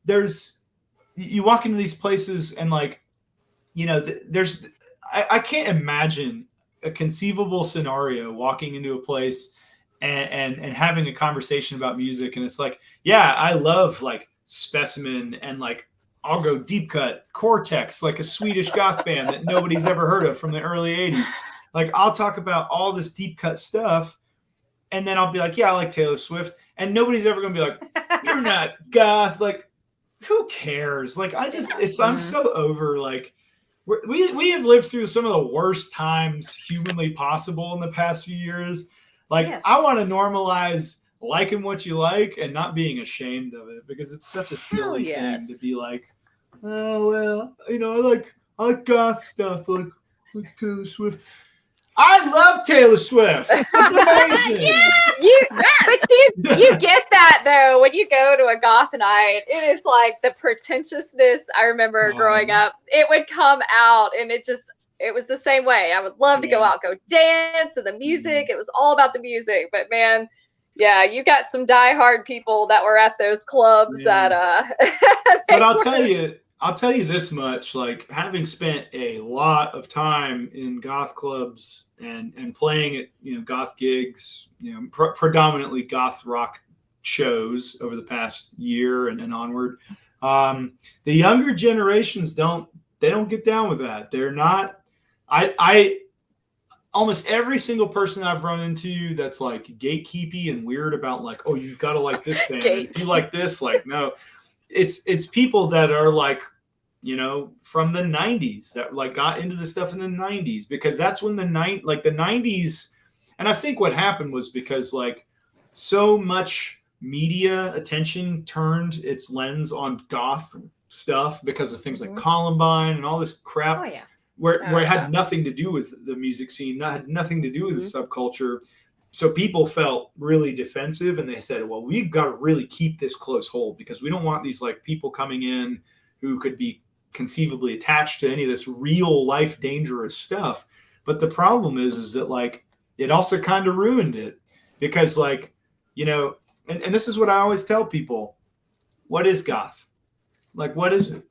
there's you walk into these places and like. I can't imagine a conceivable scenario walking into a place and having a conversation about music. And it's like, yeah, I love like Specimen and like, I'll go deep cut Cortex, like a Swedish goth band that nobody's ever heard of from the early 80s. Like I'll talk about all this deep cut stuff. and then I'll be like, yeah, I like Taylor Swift, and nobody's ever gonna be like, you're not goth. Like, who cares? Like, I'm so over like. We have lived through some of the worst times humanly possible in the past few years. Like, Yes. I want to normalize liking what you like and not being ashamed of it, because it's such a silly thing to be like, oh well, you know, I like goth stuff, like Taylor Swift. I love Taylor Swift. It's amazing. You get that though when you go to a goth night. It is like the pretentiousness. I remember growing up, it would come out, and it was the same way. I would love to go out, go dance, and the music. It was all about the music. But man, yeah, you got some diehard people that were at those clubs that. But I'll tell you this much, like, having spent a lot of time in goth clubs and playing at, you know, goth gigs, you know, predominantly goth rock shows over the past year and onward. The younger generations don't get down with that. They're not. I almost every single person I've run into that's like gatekeepy and weird about like, oh, you've got to like this band. If you like this, like, no. It's people that are like, you know, from the 90s that like got into the stuff in the 90s, because that's when the 90s. And I think what happened was because like so much media attention turned its lens on goth stuff because of things like Columbine and all this crap. Oh, yeah. Where it had nothing to do with the music scene, had nothing to do with the subculture. So people felt really defensive, and they said, well, we've got to really keep this close hold, because we don't want these like people coming in who could be conceivably attached to any of this real life dangerous stuff. But the problem is that like it also kind of ruined it, because like, you know, and this is what I always tell people, what is goth? Like, what is it?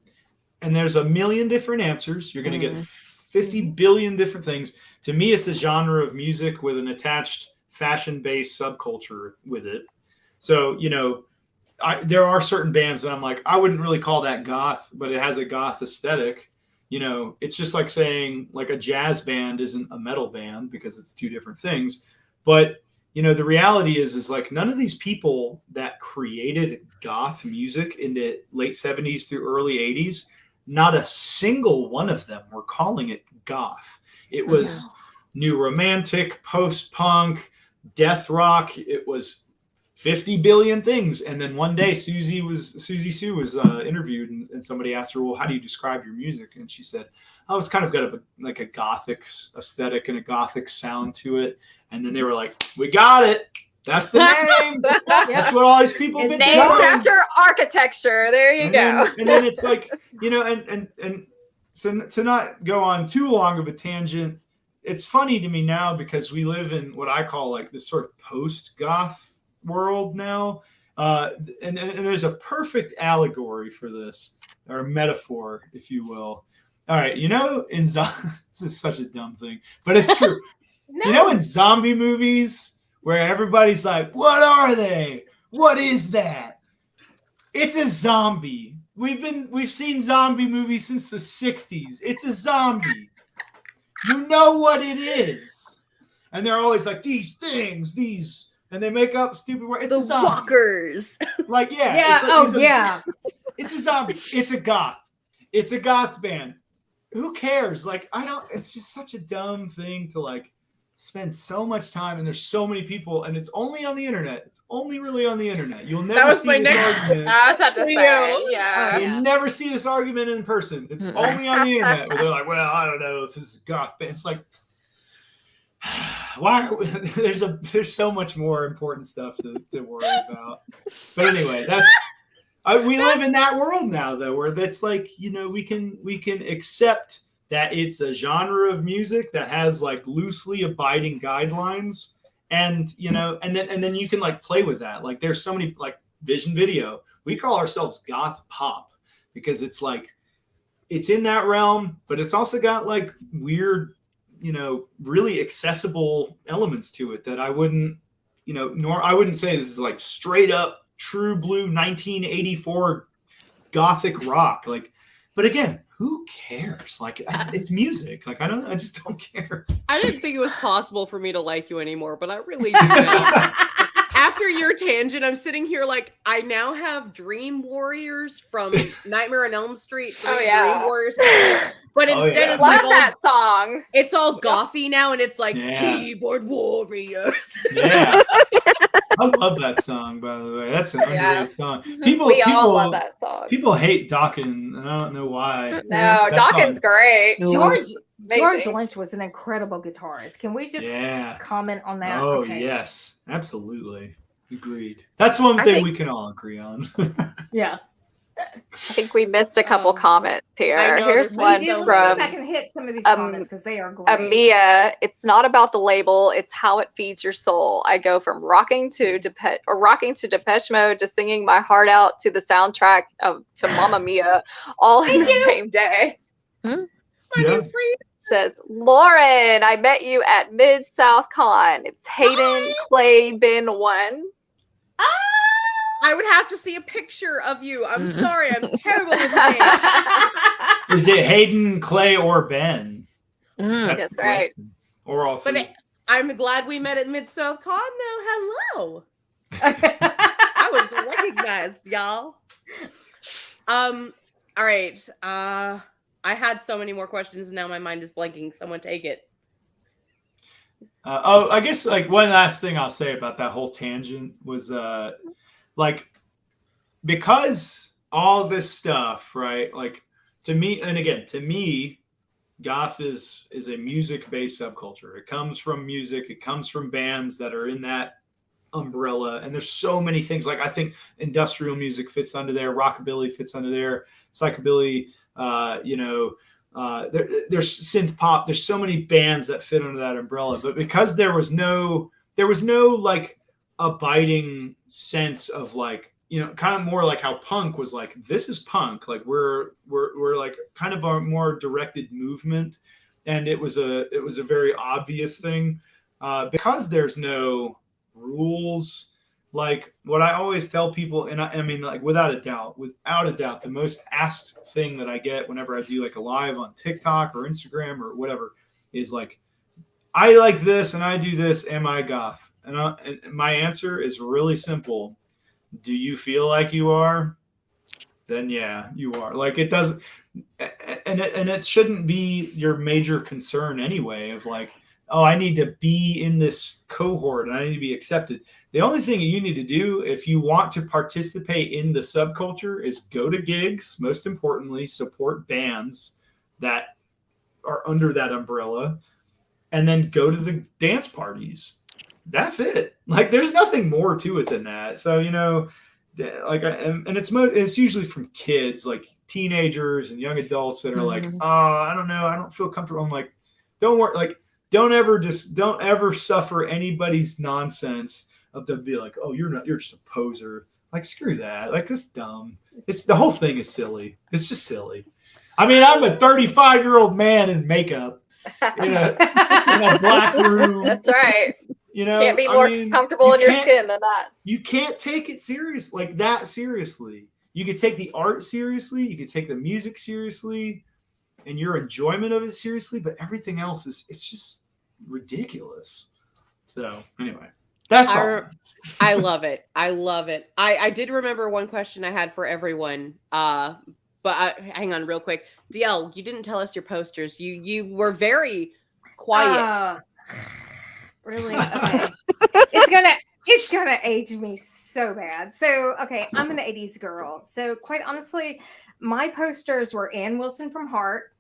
And there's a million different answers. You're going to get 50 billion different things. To me, it's a genre of music with an attached fashion-based subculture with it. So, you know, there are certain bands that I'm like, I wouldn't really call that goth, but it has a goth aesthetic. You know, it's just like saying like a jazz band isn't a metal band, because it's two different things. But, you know, the reality is like none of these people that created goth music in the late 70s through early 80s, not a single one of them were calling it goth. It was new romantic, post-punk, death rock. It was 50 billion things. And then one day Susie Sue was interviewed, and somebody asked her, well, how do you describe your music? And she said, oh, it's kind of got a gothic aesthetic and a gothic sound to it. And then they were like, we got it. That's the name. That's what all these people have been doing. Named after architecture. There you go. And then it's like, you know, and so to not go on too long of a tangent, it's funny to me now because we live in what I call like this sort of post-goth world now. And there's a perfect allegory for this, or a metaphor, if you will. All right, you know, this is such a dumb thing, but it's true. You know, in zombie movies, where everybody's like, what are they? What is that? It's a zombie. We've seen zombie movies since the 60s. It's a zombie. You know what it is. And they're always like, these things, and they make up stupid words. It's the a zombie. walkers. Like, yeah. Yeah. It's a zombie. It's a goth. It's a goth band. Who cares? Like, it's just such a dumb thing to like spend so much time, and there's so many people, and it's only on the internet. It's only really on the internet. You'll never see this argument. I was about to say, You'll never see this argument in person. It's only on the internet where they're like, well, I don't know if this is a goth band. It's like, why? There's so much more important stuff to worry about. But anyway, we live in that world now, though, where that's like, you know, we can accept that it's a genre of music that has like loosely abiding guidelines, and you know, and then you can like play with that. Like there's so many, like Vision Video, we call ourselves goth pop because it's like it's in that realm, but it's also got like weird, you know, really accessible elements to it that I wouldn't say this is like straight up true blue 1984 gothic rock. Like But again, who cares? Like, it's music. Like, I just don't care. I didn't think it was possible for me to like you anymore, but I really do now. After your tangent, I'm sitting here like, I now have Dream Warriors from Nightmare on Elm Street. Dream Warriors. But instead it's love like that song. It's all gothy now, and it's like Keyboard Warriors. Yeah. I love that song, by the way. That's an underrated song. People all love that song. People hate Dawkins, and I don't know why. No, Dawkins great. George Lynch was an incredible guitarist. Can we just comment on that? Oh, yes. Absolutely. Agreed. That's one thing we can all agree on. Yeah. I think we missed a couple comments here. Here's one let's from go back and hit some of these comments because they are great. Mia, it's not about the label, it's how it feeds your soul. I go from rocking to Depeche Mode to singing my heart out to the soundtrack to Mamma Mia, all in the same day. My new friend says, Lauren, I met you at Mid-South Con. It's Hayden Clay Bin 1. I would have to see a picture of you. I'm sorry. I'm terrible with names. Is it Hayden, Clay, or Ben? That's right. Or all three. But I'm glad we met at Mid-South Con, though. Hello. I was recognized, y'all. All right. I had so many more questions, and now my mind is blanking. Someone take it. I guess like one last thing I'll say about that whole tangent was like, because all this stuff, right? Like, to me, goth is a music-based subculture. It comes from music. It comes from bands that are in that umbrella. And there's so many things. Like, I think industrial music fits under there. Rockabilly fits under there. Psychobilly, there's synth pop. There's so many bands that fit under that umbrella. But because there was no like abiding sense of like, kind of more like how punk was like, this is punk. Like we're like kind of a more directed movement. And it was a very obvious thing because there's no rules. Like what I always tell people, and I mean, like without a doubt, the most asked thing that I get whenever I do like a live on TikTok or Instagram or whatever is like, I like this and I do this. Am I goth? And my answer is really simple. Do you feel like you are? Then yeah, you are. Like it doesn't, and it shouldn't be your major concern anyway. Of like, oh, I need to be in this cohort and I need to be accepted. The only thing you need to do if you want to participate in the subculture is go to gigs. Most importantly, support bands that are under that umbrella, and then go to the dance parties. That's it. Like, there's nothing more to it than that. So, like, and it's usually from kids, like teenagers and young adults that are like, oh, I don't know, I don't feel comfortable. I'm like, don't worry. Like, don't ever suffer anybody's nonsense of them being like, oh, you're just a poser. Like, screw that. Like, that's dumb. The whole thing is silly. It's just silly. I mean, I'm a 35-year-old man in makeup in a black room. That's right. Can't be more comfortable in your skin than that. You can't take it serious like that seriously. You could take the art seriously. You could take the music seriously and your enjoyment of it seriously, but everything else it's just ridiculous. So anyway, that's all. I love it. I love it. I did remember one question I had for everyone. But hang on real quick. DL, you didn't tell us your posters. You were very quiet. Really? Okay. It's gonna age me so bad. So okay, I'm an 80s girl. So quite honestly, my posters were Ann Wilson from Heart,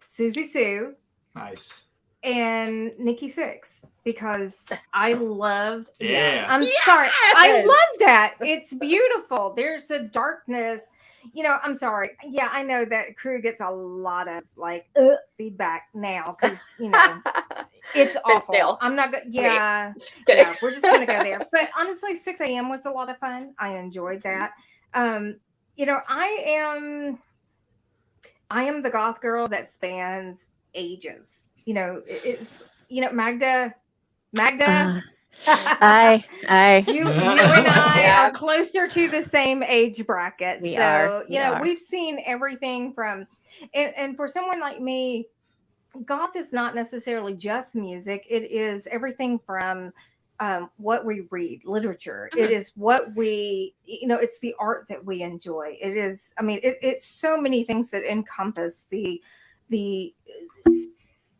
Susie Sue, nice, and Nikki Sixx, because I loved yeah. I'm sorry. I love that. It's beautiful. There's a darkness. I'm sorry. Yeah, I know that crew gets a lot of like feedback now because it's awful. Still. I'm not good. Yeah, we're just gonna go there. But honestly, 6 a.m. was a lot of fun. I enjoyed that. I am the goth girl that spans ages. It's Magda. Aye. You and I Yeah. are closer to the same age bracket. We So, are. you know, we've seen everything from, and for someone like me, goth is not necessarily just music. It is everything from what we read, literature. It is what we, you know, it's the art that we enjoy. It is, I mean, it's so many things that encompass the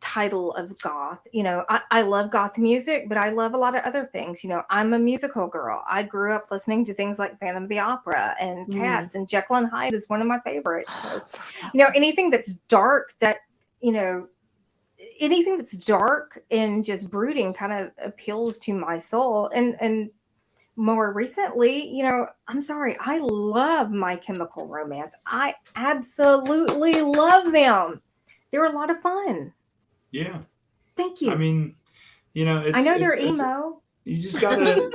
title of goth. You know, I love goth music, but I love a lot of other things. You know, I'm a musical girl. I grew up listening to things like Phantom of the Opera and Cats, and Jekyll and Hyde is one of my favorites. So, you know, anything that's dark, that, you know, anything that's dark and just brooding kind of appeals to my soul. And more recently, you know, I'm sorry, I love My Chemical Romance. I absolutely love them. They're a lot of fun. Yeah. Thank you. I mean, you know, I know they're emo. You just gotta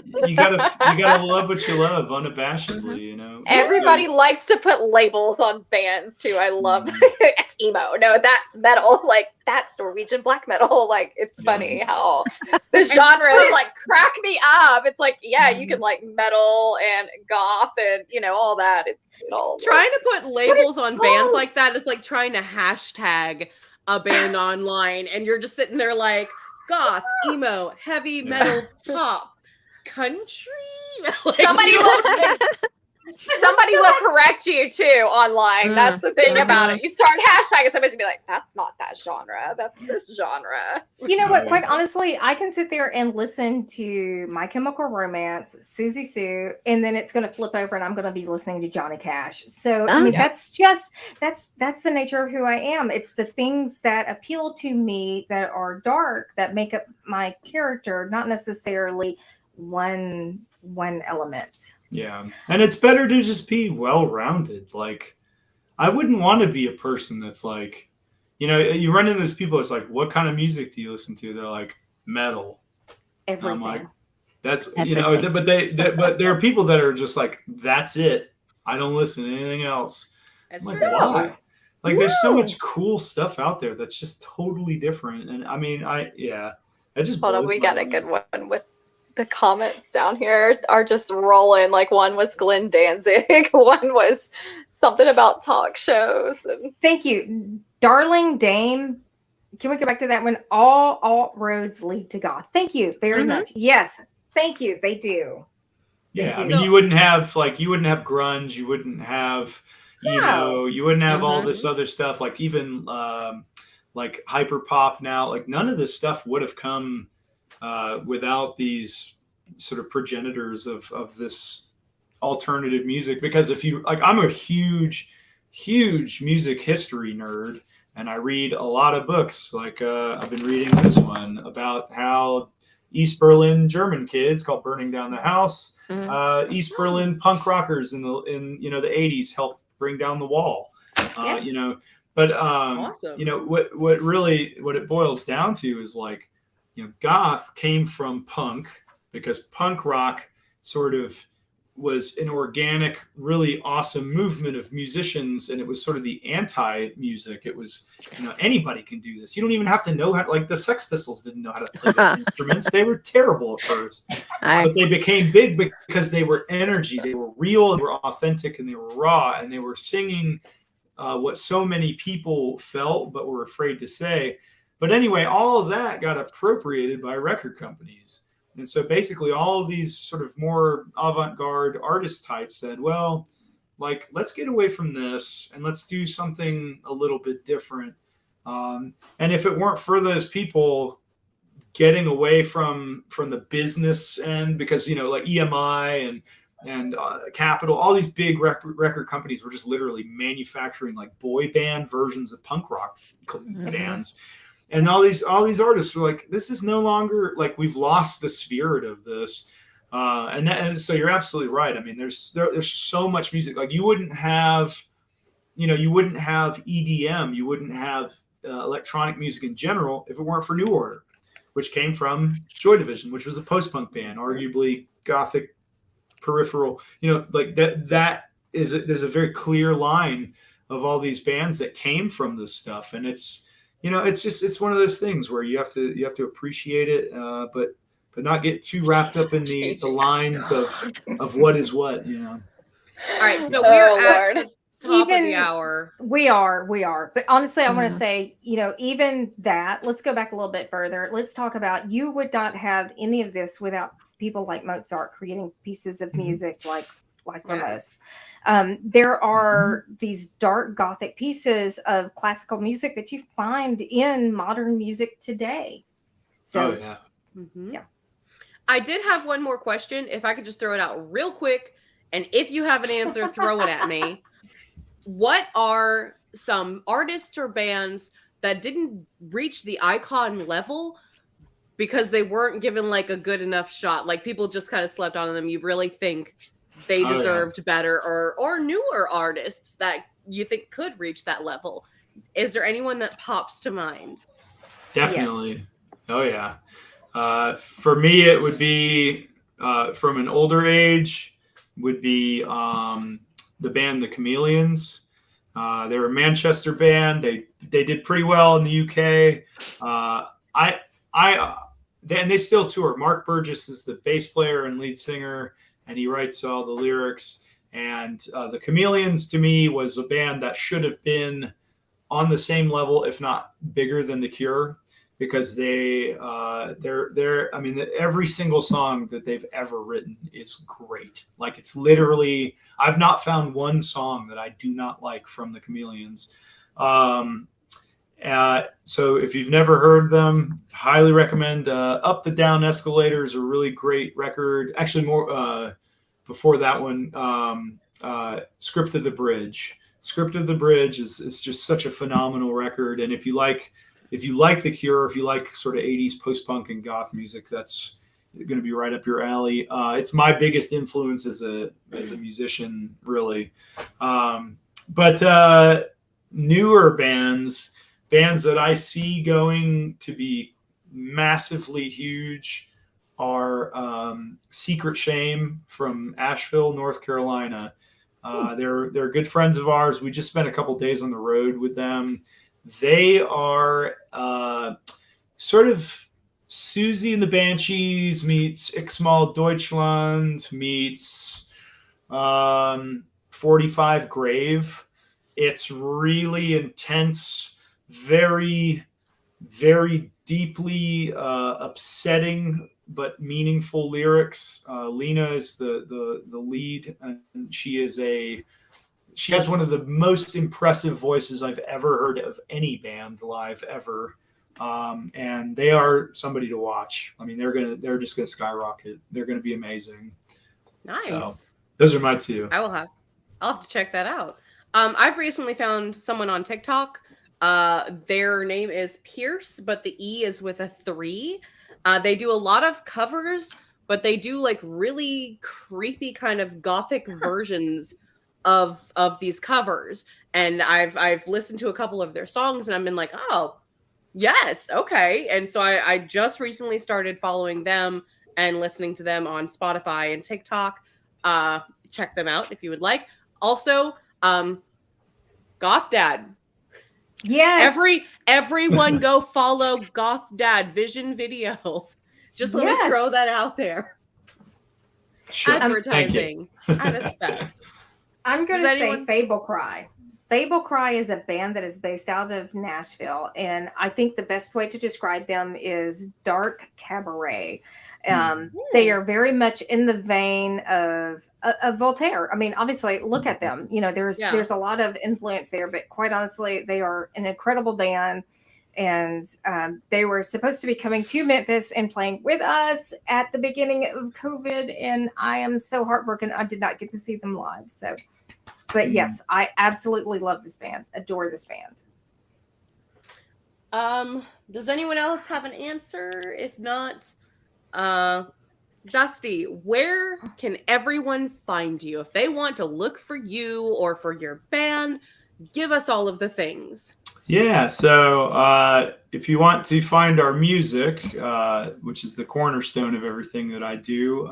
love what you love unabashedly, you know. Everybody likes to put labels on bands too. I love it's emo. No, that's metal. Like that's Norwegian black metal. Like it's funny how the genres like crack me up. It's like, yeah, you can like metal and goth and you know all that. It all trying to put labels on bands like that is like trying to hashtag a band online, and you're just sitting there like goth, emo, heavy metal, pop, country. Like, somebody will correct you too online. That's the thing about it. You start hashtagging, somebody's gonna be like, "That's not that genre. That's this genre." You know what? Quite honestly, I can sit there and listen to My Chemical Romance, Susie Sue, and then it's going to flip over, and I'm going to be listening to Johnny Cash. So I mean, that's the nature of who I am. It's the things that appeal to me that are dark that make up my character, not necessarily one element. Yeah. And it's better to just be well-rounded. Like, I wouldn't want to be a person that's like, you know, you run into those people, it's like, what kind of music do you listen to? They're like, metal. Everything. I'm like, that's, you know, but but there are people that are just like, that's it. I don't listen to anything else. That's like, true. why? Like, there's so much cool stuff out there that's just totally different. And I mean, I just hold on, we got a good one with the comments down here are just rolling. Like one was Glenn Danzig, one was something about talk shows. And... Thank you, Darling Dame. Can we go back to that one? All roads lead to God. Thank you very much. Yes, thank you. They do. Yeah, I mean, you wouldn't have grunge, you wouldn't have emo, you wouldn't have all this other stuff. Like even like hyper pop now. Like none of this stuff would have come without these sort of progenitors of this alternative music. Because if you like, I'm a huge music history nerd, and I read a lot of books. Like I've been reading this one about how East Berlin German kids called "Burning Down the House." East Berlin punk rockers in the 80s helped bring down the wall. You know, but awesome. You know what it boils down to is like, you know, goth came from punk because punk rock sort of was an organic, really awesome movement of musicians, and it was sort of the anti-music. It was, you know, anybody can do this. You don't even have to know how. Like the Sex Pistols didn't know how to play the instruments. They were terrible at first, but they became big because they were energy. They were real, they were authentic, and they were raw, and they were singing what so many people felt but were afraid to say. But anyway, all of that got appropriated by record companies. And so basically all of these sort of more avant-garde artist types said, well, like, let's get away from this and let's do something a little bit different. And if it weren't for those people getting away from the business end, because, you know, like EMI and Capitol, all these big record companies were just literally manufacturing like boy band versions of punk rock bands. And all these artists were like, this is no longer, like, we've lost the spirit of this. And so you're absolutely right. I mean, there's so much music. Like you wouldn't have EDM, you wouldn't have electronic music in general if it weren't for New Order, which came from Joy Division, which was a post-punk band, arguably gothic, peripheral. You know, like there's a very clear line of all these bands that came from this stuff, and it's, you know, it's one of those things where you have to appreciate it, but not get too wrapped up in the lines of what is what, you know. All right, so we're Lord. at the top of Even- the hour. We are. But honestly, I want to say, even that, let's go back a little bit further. Let's talk about, you would not have any of this without people like Mozart creating pieces of music like Ramos. There are these dark Gothic pieces of classical music that you find in modern music today. So, yeah. Yeah. I did have one more question. If I could just throw it out real quick, and if you have an answer, throw it at me. What are some artists or bands that didn't reach the icon level because they weren't given like a good enough shot? Like people just kind of slept on them. You really think they deserved better, or newer artists that you think could reach that level? Is there anyone that pops to mind? Definitely. Yes. Oh yeah. For me, it would be from an older age. Would be the band The Chameleons. They're a Manchester band. They did pretty well in the UK. And they still tour. Mark Burgess is the bass player and lead singer, and he writes all the lyrics. And The Chameleons, to me, was a band that should have been on the same level, if not bigger, than The Cure, because they're I mean, every single song that they've ever written is great. Like, it's literally, I've not found one song that I do not like from The Chameleons. So if you've never heard them, highly recommend. Up the Down Escalator is a really great record. Actually, more before that one, Script of the Bridge. Script of the Bridge is just such a phenomenal record. And if you like The Cure, if you like sort of 80s post-punk and goth music, that's going to be right up your alley. It's my biggest influence as a musician, really. But newer bands that I see going to be massively huge are Secret Shame from Asheville, North Carolina. They're good friends of ours. We just spent a couple days on the road with them. They are sort of Susie and the Banshees meets Ixmal Deutschland meets 45 Grave. It's really intense, very, very deeply upsetting but meaningful lyrics. Lena is the lead, and she has one of the most impressive voices I've ever heard of any band live ever. And they are somebody to watch. I mean, they're just gonna skyrocket. They're gonna be amazing. Nice. So, those are my two. I'll have to check that out. I've recently found someone on TikTok. Their name is Pierce, but the E is with a 3. They do a lot of covers, but they do like really creepy kind of gothic versions of these covers. And I've listened to a couple of their songs, and I've been like, oh, yes, okay. And so I just recently started following them and listening to them on Spotify and TikTok. Check them out if you would like. Also, Goth Dad. Yes. Everyone go follow Goth Dad Vision Video. Just let me throw that out there. Sure. Advertising at its best. I'm going to say Fable Cry. Fable Cry is a band that is based out of Nashville, and I think the best way to describe them is dark cabaret. They are very much in the vein of Voltaire. I mean, obviously, look at them. You know, there's a lot of influence there, but quite honestly, they are an incredible band. And they were supposed to be coming to Memphis and playing with us at the beginning of COVID, and I am so heartbroken I did not get to see them live. So, but yes, I absolutely love this band. Adore this band. Does anyone else have an answer? If not, Dusty, where can everyone find you if they want to look for you or for your band? Give us all of the things. Yeah, so if you want to find our music, which is the cornerstone of everything that I do,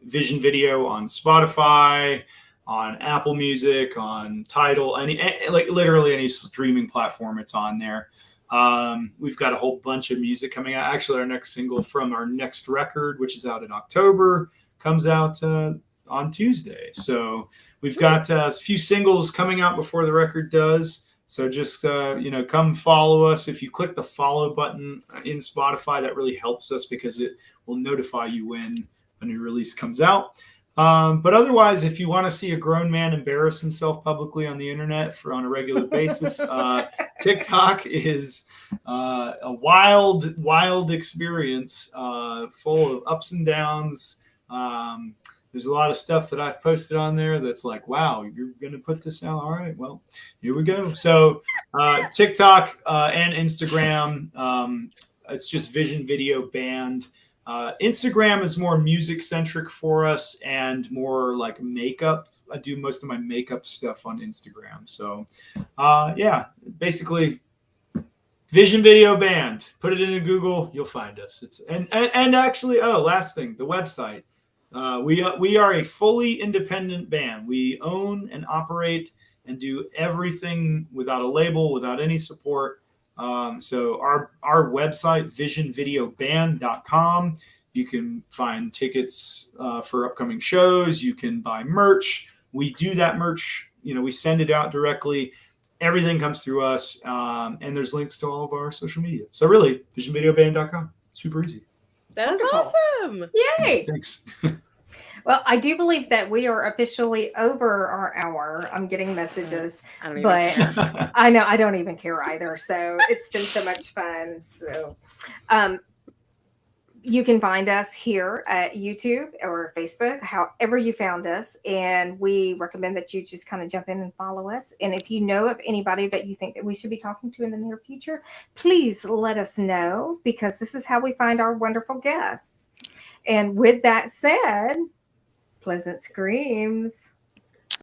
Vision Video on Spotify, on Apple Music, on Tidal, literally any streaming platform, it's on there. We've got a whole bunch of music coming out. Actually, our next single from our next record, which is out in October, comes out on Tuesday. So we've got a few singles coming out before the record does. So just, come follow us. If you click the follow button in Spotify, that really helps us because it will notify you when a new release comes out. But otherwise, if you want to see a grown man embarrass himself publicly on the internet on a regular basis, TikTok is a wild experience full of ups and downs. There's a lot of stuff that I've posted on there that's like, wow, you're going to put this out? All right, well, here we go. So TikTok and Instagram, it's just Vision Video Band. Instagram is more music centric for us and more like makeup. I do most of my makeup stuff on Instagram. So basically Vision Video Band. Put it into Google, you'll find us. And actually, last thing, the website. We are a fully independent band. We own and operate and do everything without a label, without any support. So our website, visionvideoband.com, you can find tickets for upcoming shows. You can buy merch. We do that merch. We send it out directly. Everything comes through us. And there's links to all of our social media. So really, visionvideoband.com. Super easy. That is Wonderful. awesome. Yay. Thanks. Well, I do believe that we are officially over our hour. I'm getting messages, I don't even but care. I know I don't even care either. So it's been so much fun. So you can find us here at YouTube or Facebook, however you found us. And we recommend that you just kind of jump in and follow us. And if you know of anybody that you think that we should be talking to in the near future, please let us know, because this is how we find our wonderful guests. And with that said, pleasant screams.